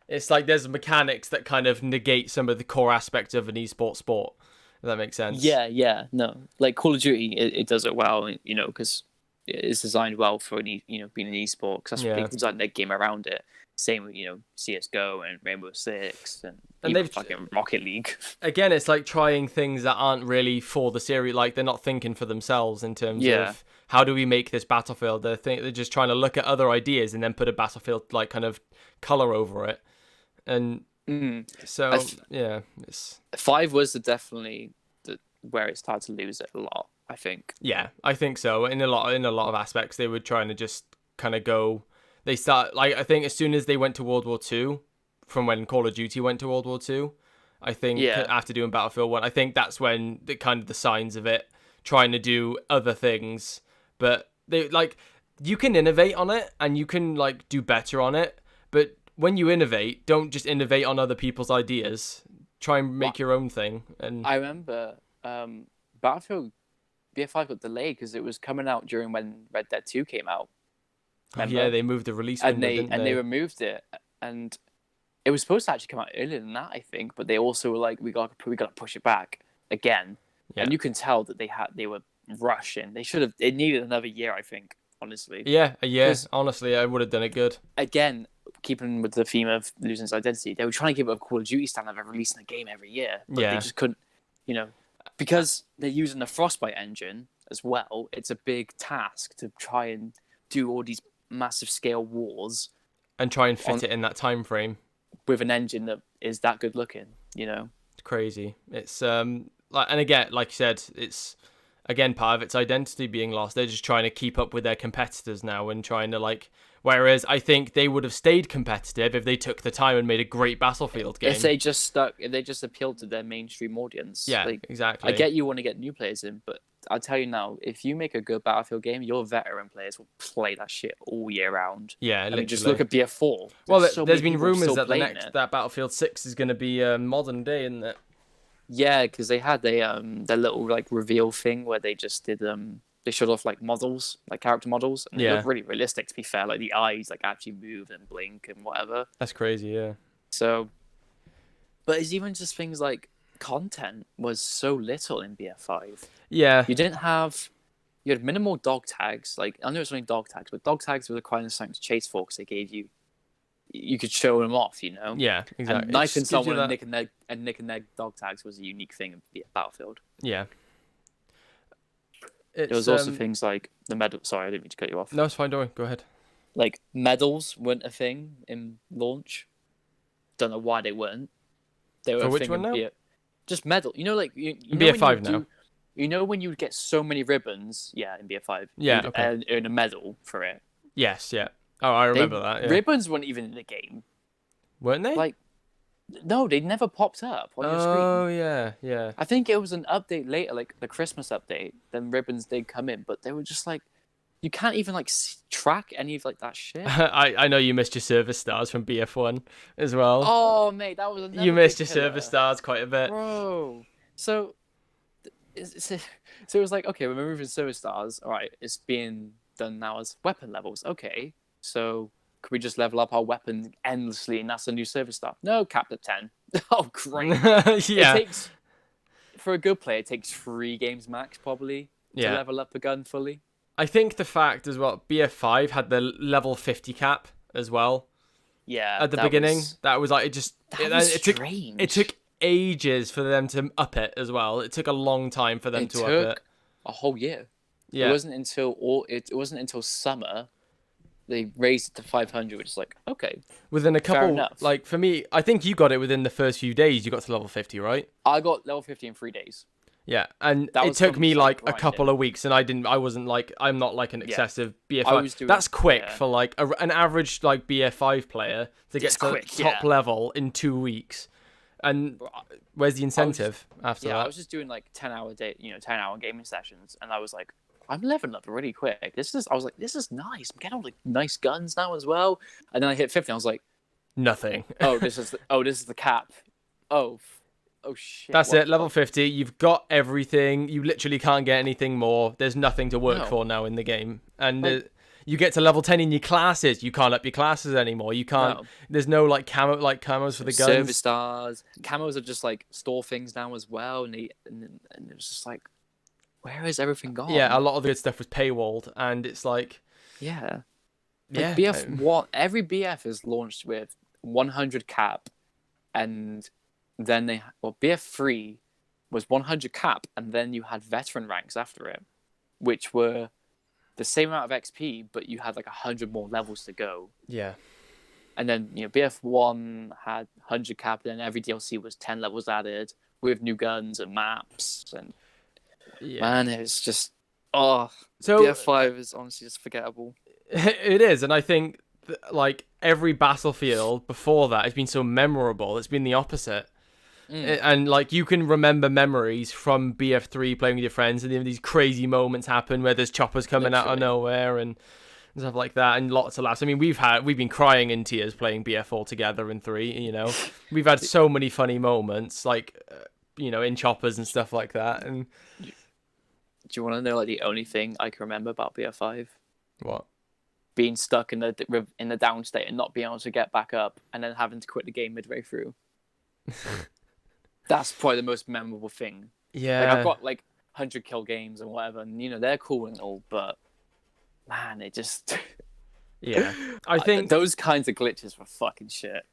It's like there's mechanics that kind of negate some of the core aspects of an esport sport. If that makes sense. Yeah. No, like Call of Duty, it does it well. Because it's designed well for being an esport. Because that's what they designed their game around it. Same with CS:GO and Rainbow Six and they've fucking Rocket League. Again, it's like trying things that aren't really for the series. Like they're not thinking for themselves in terms of how do we make this Battlefield. They're just trying to look at other ideas and then put a Battlefield like kind of color over it. And so it's 5 was definitely where it started to lose it a lot. I think. Yeah, I think so. In a lot of aspects, they were trying to just kind of go. They start like I think as soon as they went to World War II, from when Call of Duty went to World War II, I think after doing Battlefield 1, I think that's when the kind of the signs of it trying to do other things. But they like you can innovate on it and you can like do better on it. But when you innovate, don't just innovate on other people's ideas. Try and make your own thing. And I remember Battlefield BF5 got delayed because it was coming out during when Red Dead 2 came out. Remember? Yeah, they moved the release window, they removed it, and it was supposed to actually come out earlier than that, I think. But they also were like, we got to push it back again, and you can tell that they were rushing. They needed another year, I think. Honestly, a year. Honestly, I would have done it good. Again, keeping with the theme of losing its identity, they were trying to give it a Call of Duty standard of releasing a game every year, but they just couldn't, because they're using the Frostbite engine as well. It's a big task to try and do all these massive scale wars and try and fit it in that time frame with an engine that is that good looking. It's crazy. It's and again, like you said, it's again part of its identity being lost. They're just trying to keep up with their competitors now and trying to like. Whereas I think they would have stayed competitive if they took the time and made a great Battlefield game. If they just appealed to their mainstream audience. Yeah, exactly. I get you want to get new players in, but I'll tell you now, if you make a good Battlefield game, your veteran players will play that shit all year round. Yeah, literally. Just look at BF4. Well, there's been rumours that that Battlefield 6 is going to be modern day, isn't it? Yeah, because they had their little like reveal thing where they just did they showed off like models, like character models, and they look really realistic. To be fair, like the eyes like actually move and blink and whatever. That's crazy, yeah. So, but it's even just things like content was so little in BF5. Yeah, you had minimal dog tags. Like I know it's only dog tags, but dog tags were the kind of something to chase for because they gave you could show them off, Yeah, exactly. And knifing someone and nicking their dog tags was a unique thing in Battlefield. Yeah. There was also things like the medal. Sorry, I didn't mean to cut you off. No, it's fine. Don't worry. Go ahead. Like medals weren't a thing in launch. Don't know why they weren't. They were for a which thing one now? Just medal. Like you BF5 now. When you would get so many ribbons, in BF5. Yeah, okay. And earn a medal for it. Yes, yeah. Oh, I remember that. Yeah. Ribbons weren't even in the game. Weren't they? Like, no, they never popped up on your screen. Oh, yeah. I think it was an update later, like the Christmas update. Then ribbons did come in, but they were just like, you can't even like track any of like that shit. I know you missed your service stars from BF1 as well. Oh, mate, that was another. You missed your service stars quite a bit, bro. So it was like, okay, we're removing service stars. All right, it's being done now as weapon levels. Okay, so could we just level up our weapon endlessly and that's a new service star? No, capped at 10. Oh, great. Yeah. It takes, for a good player, it takes 3 games max probably to level up a gun fully. I think the fact as well, BF5 had the level 50 cap as well. Yeah. At the beginning, that was like it took ages for them to up it as well. It took a long time for them to up it. A whole year. Yeah. It wasn't until summer they raised it to 500, which is like, okay. Within a couple, like for me, I think you got it within the first few days. You got to level 50, right? I got level 50 in 3 days. Yeah, and it took me like a couple of weeks, and I wasn't like, I'm not like an excessive BF5. That's quick for like an average like BF5 player to get to top level in 2 weeks. And where's the incentive after that? I was just doing like 10-hour gaming sessions, and I was like, I'm leveling up really quick. I was like, this is nice. I'm getting all like nice guns now as well. And then I hit 50, and I was like, nothing. This is the cap. Oh shit. That's it. Level 50. You've got everything. You literally can't get anything more. There's nothing to work for now in the game. And you get to level 10 in your classes. You can't up your classes anymore. You can't. No. There's no camos for the guns. Service stars. Camos are just like store things now as well. And it was just like, where has everything gone? Yeah, a lot of the good stuff was paywalled, and it's like, BF1. Every BF is launched with 100 cap, and then BF3 was 100 cap, and then you had veteran ranks after it, which were the same amount of XP, but you had like 100 more levels to go. Yeah. And then BF1 had 100 cap, and then every DLC was 10 levels added with new guns and maps, and man, it was just so BF5 is honestly just forgettable. It is, and I think like every Battlefield before that has been so memorable. It's been the opposite. And like you can remember memories from BF3 playing with your friends, and these crazy moments happen where there's choppers coming out of nowhere and stuff like that, and lots of laughs. I mean, we've been crying in tears playing BF all together in 3. You know, we've had so many funny moments, like in choppers and stuff like that. And do you want to know like the only thing I can remember about BF5? What? Being stuck in the down state and not being able to get back up, and then having to quit the game midway through. That's probably the most memorable thing. Yeah. Like, I've got like 100 kill games and whatever, and they're cool and all, but man, it just I think those kinds of glitches were fucking shit.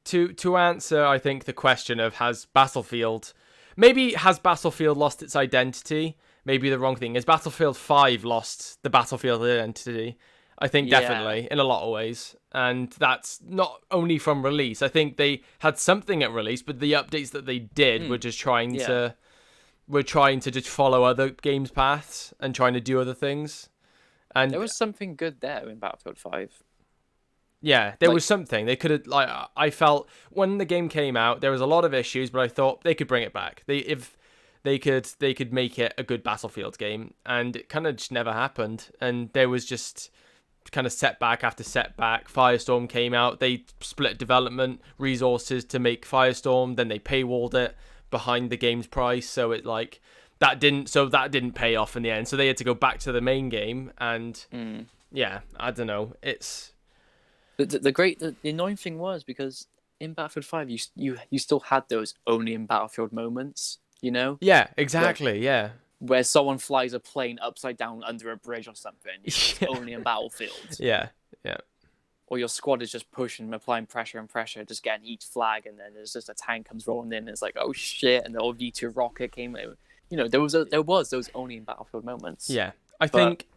To answer, I think the question of has Battlefield lost its identity? Maybe the wrong thing is Battlefield 5 lost the Battlefield identity. I think definitely in a lot of ways, and that's not only from release. I think they had something at release, but the updates that they did were just trying to just follow other games' paths and trying to do other things. And there was something good there in Battlefield 5. Yeah, there was something. They could have, I felt when the game came out, there was a lot of issues, but I thought they could bring it back. If they could make it a good Battlefield game, and it kind of just never happened. And there was just kind of setback after setback. Firestorm came out. They split development resources to make Firestorm. Then they paywalled it behind the game's price. So it that didn't pay off in the end. So they had to go back to the main game. And I don't know. It's the annoying thing was because in Battlefield 5 you still had those only in Battlefield moments. Yeah, exactly. Where someone flies a plane upside down under a bridge or something. It's only in Battlefield. Yeah. Or your squad is just pushing, applying pressure, just getting each flag, and then there's just a tank comes rolling in, and it's like, oh shit, and the old V2 rocket came. There was those only in Battlefield moments. Yeah, I think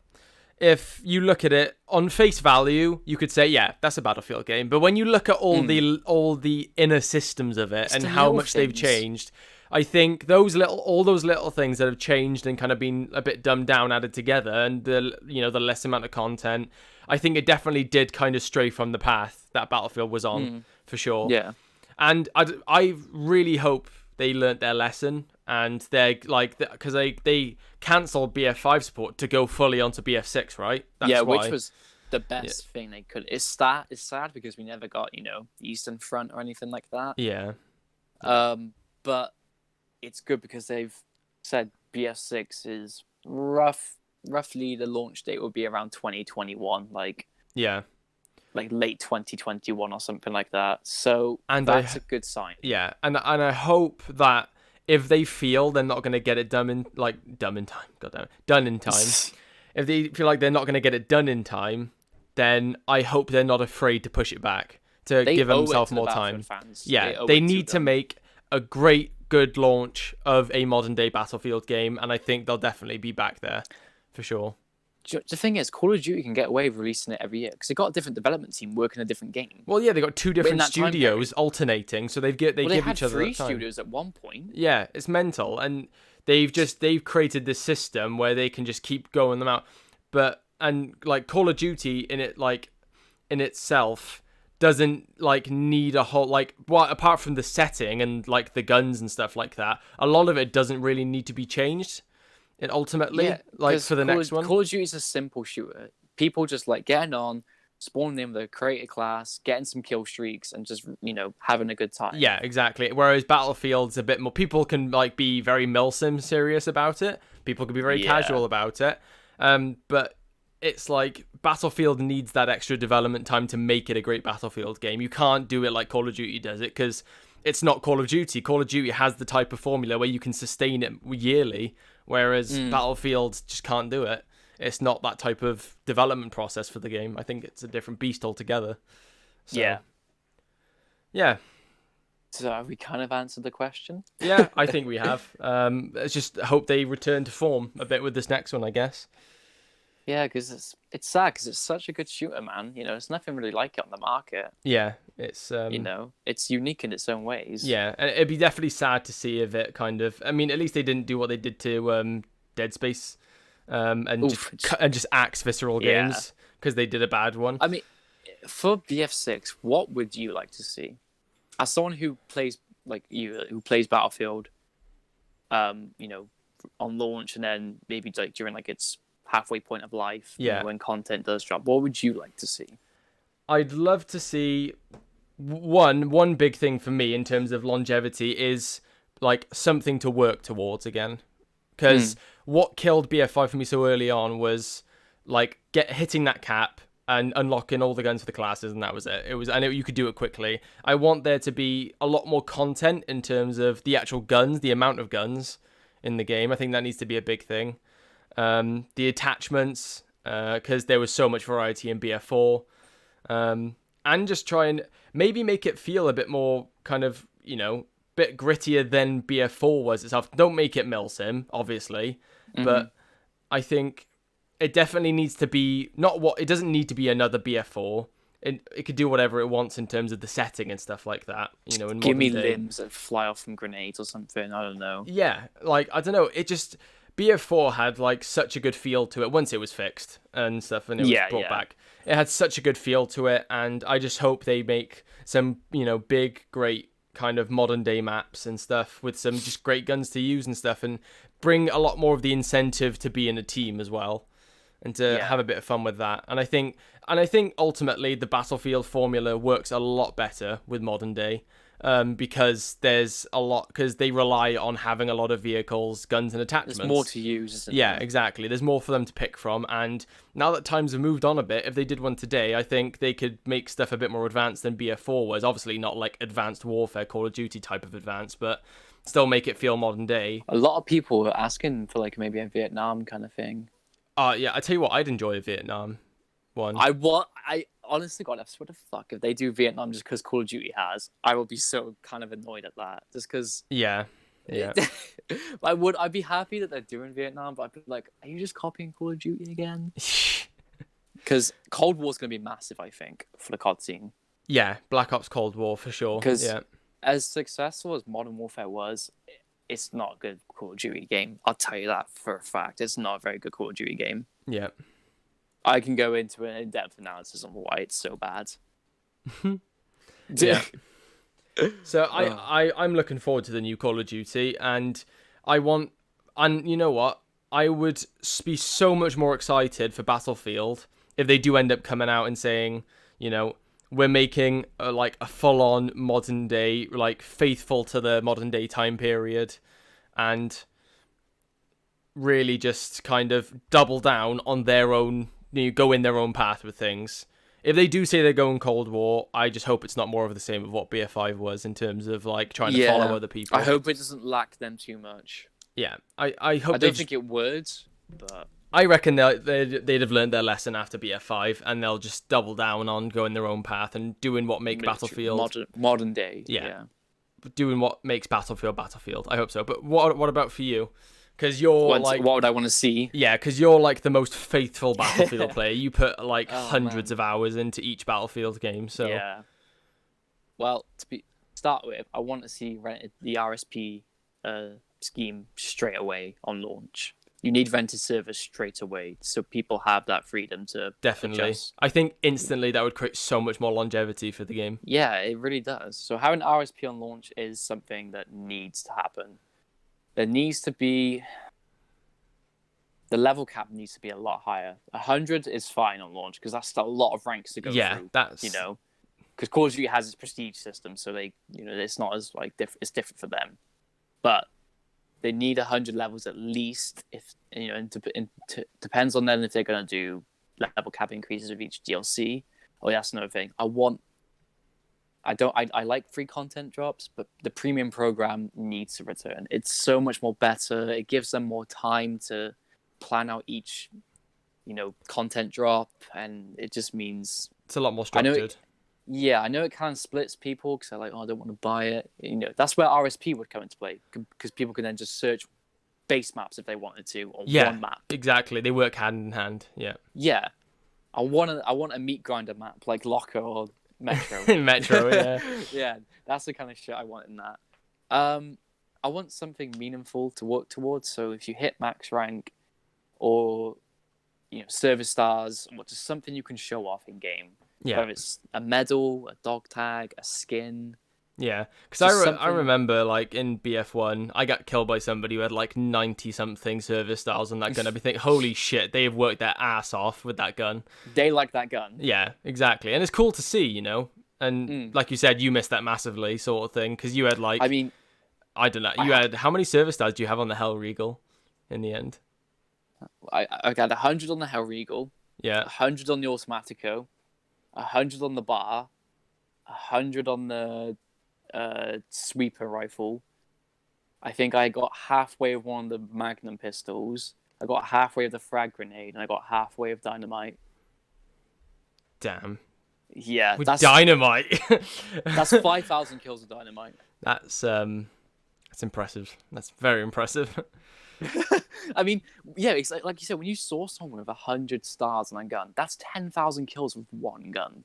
if you look at it on face value, you could say, yeah, that's a Battlefield game. But when you look at all the inner systems of it and how much they've changed, I think all those little things that have changed and kind of been a bit dumbed down, added together, and the less amount of content, I think it definitely did kind of stray from the path that Battlefield was on, for sure. Yeah. And I really hope they learnt their lesson, and they're because they cancelled BF5 support to go fully onto BF6, right? That's which was the best thing they could. It's sad because we never got the Eastern Front or anything like that. Yeah. But it's good because they've said BF6 is roughly the launch date will be around 2021, like late 2021 or something like that. So that's a good sign. Yeah, and I hope that if they feel they're not going to get it done in time, if they feel like they're not going to get it done in time, then I hope they're not afraid to push it back to give themselves more time. Fans. Yeah, they need to make a great, good launch of a modern day Battlefield game, and I think they'll definitely be back there for sure. The thing is, Call of Duty can get away with releasing it every year because they've got a different development team working a different game. Well, yeah, they've got 2 different studios alternating, so they give each other 3 studios at one point. Yeah, it's mental, and they've created this system where they can just keep going them out. And like Call of Duty in itself doesn't like need a whole apart from the setting and like the guns and stuff like that, a lot of it doesn't really need to be changed. And ultimately, for the next one, Call of Duty is a simple shooter. People just like getting on, spawning in the creator class, getting some kill streaks, and just having a good time. Yeah, exactly. Whereas Battlefield's a bit more. People can like be very milsim serious about it. People can be very casual about it. But it's like Battlefield needs that extra development time to make it a great Battlefield game. You can't do it like Call of Duty does it because it's not Call of Duty. Call of Duty has the type of formula where you can sustain it yearly, whereas Battlefield just can't do it. It's not that type of development process for the game. I think it's a different beast altogether. So, yeah. So have we kind of answered the question? Yeah, I think we have. Let's just hope they return to form a bit with this next one, I guess. Yeah, because it's sad because it's such a good shooter, man. There's nothing really like it on the market. Yeah, it's it's unique in its own ways. Yeah, and it'd be definitely sad to see if it kind of. I mean, at least they didn't do what they did to Dead Space, and just axe Visceral Games because they did a bad one. I mean, for BF6, what would you like to see? As someone who plays who plays Battlefield, on launch and then maybe like during like its halfway point of life, when content does drop, what would you like to see? I'd love to see one big thing for me in terms of longevity is like something to work towards again, because what killed BF5 for me so early on was like hitting that cap and unlocking all the guns for the classes, and that was it. I know you could do it quickly. I want there to be a lot more content in terms of the actual guns, the amount of guns in the game. I think that needs to be a big thing. The attachments, because there was so much variety in BF4, and just try and maybe make it feel a bit more kind of, bit grittier than BF4 was itself. Don't make it milsim, obviously, but I think it definitely needs to be it doesn't need to be another BF4. It could do whatever it wants in terms of the setting and stuff like that. Give me limbs that fly off from grenades or something. I don't know. Yeah, I don't know. It just. BF4 had such a good feel to it once it was fixed and stuff and it was brought back. It had such a good feel to it, and I just hope they make some, big, great kind of modern day maps and stuff with some just great guns to use and stuff, and bring a lot more of the incentive to be in a team as well and to have a bit of fun with that. And I think ultimately the Battlefield formula works a lot better with modern day. Because they rely on having a lot of vehicles, guns, and attachments. There's more to use, isn't there? Yeah, exactly. There's more for them to pick from, and now that times have moved on a bit, if they did one today, I think they could make stuff a bit more advanced than BF4 was. Obviously not like Advanced Warfare, Call of Duty type of advanced, but still make it feel modern day. A lot of people are asking for maybe a Vietnam kind of thing. Yeah, I tell you what, I'd enjoy a Vietnam one. I honestly, God, I swear to fuck, if they do Vietnam just because Call of Duty has, I will be so kind of annoyed at that. Just because. Yeah. I'd be happy that they're doing Vietnam, but I'd be like, are you just copying Call of Duty again? Because Cold War's going to be massive, I think, for the COD scene. Yeah, Black Ops Cold War for sure. Because as successful as Modern Warfare was, it's not a good Call of Duty game. I'll tell you that for a fact. It's not a very good Call of Duty game. Yeah. I can go into an in-depth analysis on why it's so bad. Yeah. So I'm looking forward to the new Call of Duty, and you know what? I would be so much more excited for Battlefield if they do end up coming out and saying, we're making a full-on modern day, faithful to the modern day time period, and really just kind of double down on their own. Go in their own path with things. If they do say they're going Cold War, I just hope it's not more of the same of what BF5 was in terms of trying to follow other people. I hope it doesn't lack them too much. Yeah, I hope. I don't think it would, but I reckon they'd have learned their lesson after BF5, and they'll just double down on going their own path and doing what makes Battlefield modern day. Yeah, doing what makes Battlefield. I hope so. But what about for you? Because you're what would I want to see? Yeah, because you're like the most faithful Battlefield player. You put like hundreds of hours into each Battlefield game. So yeah. Well, start with, I want to see the RSP scheme straight away on launch. You need rented servers straight away, so people have that freedom to definitely adjust. I think instantly that would create so much more longevity for the game. Yeah, it really does. So having RSP on launch is something that needs to happen. There needs to be... The level cap needs to be a lot higher. 100 is fine on launch, because that's a lot of ranks to go through. Yeah, that's... You know? Because Call of Duty has its prestige system, so they, it's not as like it's different for them. But they need 100 levels at least. If depends on them if they're going to do level cap increases with each DLC. Oh, that's another thing. I like free content drops, but the premium program needs to return. It's so much more better. It gives them more time to plan out each, content drop, and it just means it's a lot more structured. I know it kind of splits people because they're like, I don't want to buy it. That's where RSP would come into play, because people can then just search base maps if they wanted to, or one map. Exactly. They work hand in hand. Yeah. Yeah. I want a meat grinder map like Locker or Metro. Metro, yeah. Yeah, that's the kind of shit I want in that. I want something meaningful to work towards. So if you hit max rank, or service stars, or just something you can show off in game. Yeah. Whether it's a medal, a dog tag, a skin. Yeah, because I remember like in BF1, I got killed by somebody who had like 90-something service stars on that gun. I'd be thinking, holy shit, they have worked their ass off with that gun. They like that gun. Yeah, exactly. And it's cool to see, And like you said, you missed that massively, sort of thing, because you had like... I don't know. You had... How many service stars do you have on the Hellriegel in the end? I got 100 on the Hellriegel. Yeah. 100 on the Automatico. 100 on the bar, 100 on the sweeper rifle. I think I got halfway of one of the Magnum pistols. I got halfway of the frag grenade, and I got halfway of dynamite. Damn. Yeah, with dynamite. That's 5,000 kills of dynamite. That's impressive. That's very impressive. I mean, yeah, it's like you said, when you saw someone with 100 stars on a gun, that's 10,000 kills with one gun.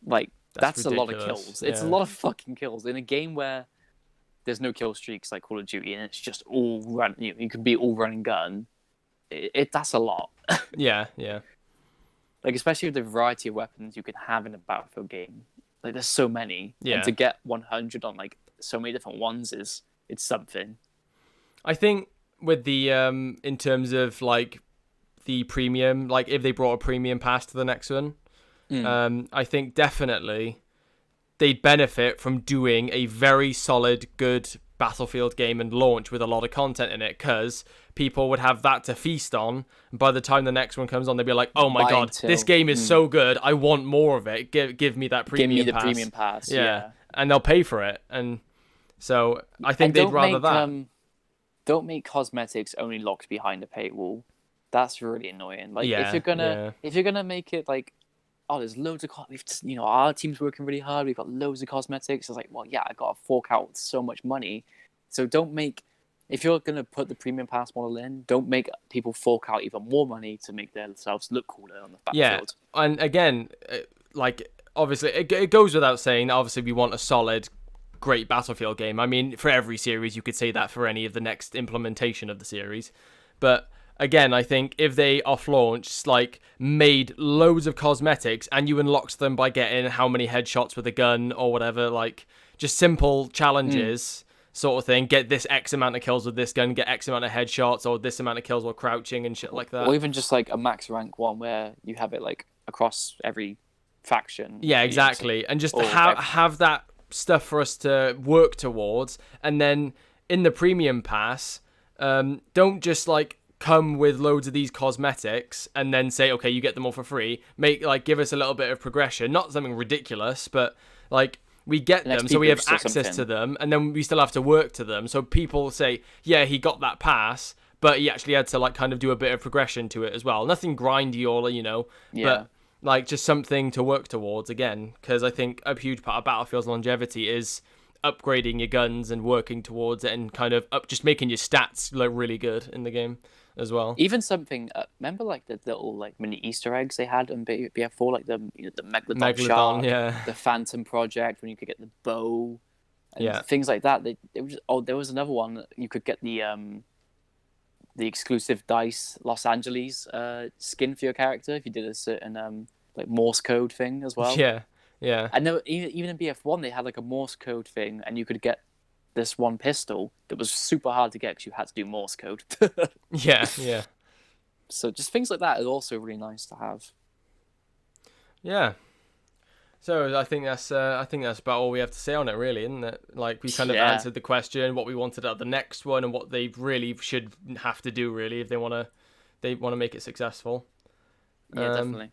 Like, that's a lot of kills. Yeah. It's a lot of fucking kills in a game where there's no kill streaks like Call of Duty, and it's just all run. You can be all running gun. That's a lot. Yeah. Like, especially with the variety of weapons you can have in a Battlefield game. Like, there's so many. Yeah. And to get 100 on like so many different ones it's something. I think with the in terms of like the premium, like if they brought a premium pass to the next one, I think definitely they'd benefit from doing a very solid, good Battlefield game and launch with a lot of content in it, because people would have that to feast on. And by the time the next one comes on, they'd be like, "Oh my god, this game is so good! I want more of it. Give me that premium. Give me the pass. Premium pass." Yeah, and they'll pay for it. And so I think they'd rather that. Don't make cosmetics only locked behind a paywall. That's really annoying. Like, if you're gonna make it like, there's loads of our team's working really hard. We've got loads of cosmetics. It's like, well, yeah, I got to fork out so much money. So don't make, if you're gonna put the premium pass model in, don't make people fork out even more money to make themselves look cooler on the Battlefield. Yeah, and again, like obviously it goes without saying. Obviously, we want a solid, great Battlefield game. I mean, for every series, you could say that for any of the next implementation of the series. But again, I think if they off launch like made loads of cosmetics and you unlocked them by getting how many headshots with a gun or whatever, like just simple challenges sort of thing. Get this X amount of kills with this gun, get X amount of headshots, or this amount of kills while crouching and shit like that. Or even just like a max rank one where you have it like across every faction. Yeah, exactly. And just have that stuff for us to work towards. And then in the premium pass, don't just like come with loads of these cosmetics and then say, okay, you get them all for free. Give us a little bit of progression, not something ridiculous, but like we get them, so we have access to them, and then we still have to work to them. So people say, yeah, he got that pass, but but he actually had to like kind of do a bit of progression to it as well. Nothing grindy or but like just something to work towards again. Because I think a huge part of Battlefield's longevity is upgrading your guns and working towards it, and kind of just making your stats look really good in the game as well. Even something, remember like the little like mini Easter eggs they had in BF4, like the Megalodon shark, the Phantom Project when you could get the bow, and things like that. There was another one you could get the exclusive DICE Los Angeles skin for your character if you did a certain like Morse code thing as well. Yeah. I know even in BF1 they had like a Morse code thing, and you could get this one pistol that was super hard to get because you had to do Morse code. Yeah. So just things like that is also really nice to have. Yeah. So I think that's about all we have to say on it, really, isn't it? Like we kind of answered the question, what we wanted out of the next one, and what they really should have to do, really, if they want to make it successful. Yeah, definitely.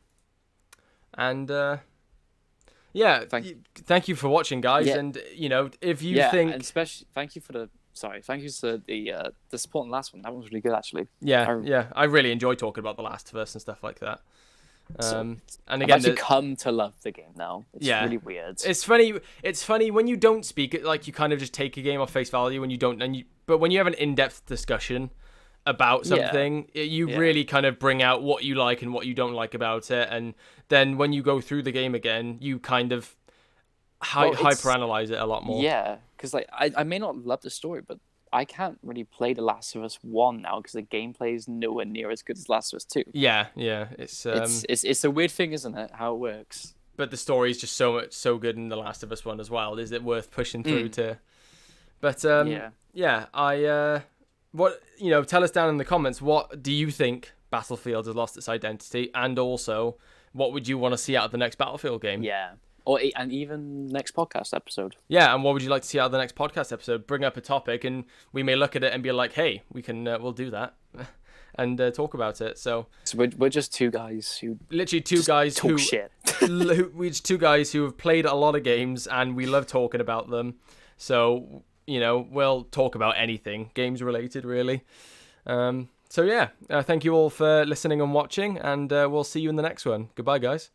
And thank you for watching, guys. Yeah. And if you think, and especially thank you for the support on the last one. That one was really good, actually. I really enjoy talking about The Last of Us and stuff like that. And again, I've actually come to love the game now. It's really weird. It's funny when you don't speak it, like you kind of just take a game off face value when you don't, but when you have an in-depth discussion about something, you really kind of bring out what you like and what you don't like about it, and then when you go through the game again, you kind of hyperanalyze it a lot more. Yeah, because like I may not love the story, but I can't really play The Last of Us 1 now because the gameplay is nowhere near as good as Last of Us 2. Yeah, it's a weird thing, isn't it? How it works. But the story is just so good in The Last of Us 1 as well. Is it worth pushing through to? But tell us down in the comments, what do you think Battlefield has lost its identity, and also what would you want to see out of the next Battlefield game? Yeah. And even next podcast episode. Yeah, and what would you like to see out of the next podcast episode? Bring up a topic, and we may look at it and be like, "Hey, we'll do that," and talk about it. So we're just two guys who talk shit. We're just two guys who have played a lot of games, and we love talking about them. So we'll talk about anything games related, really. Thank you all for listening and watching, and we'll see you in the next one. Goodbye, guys.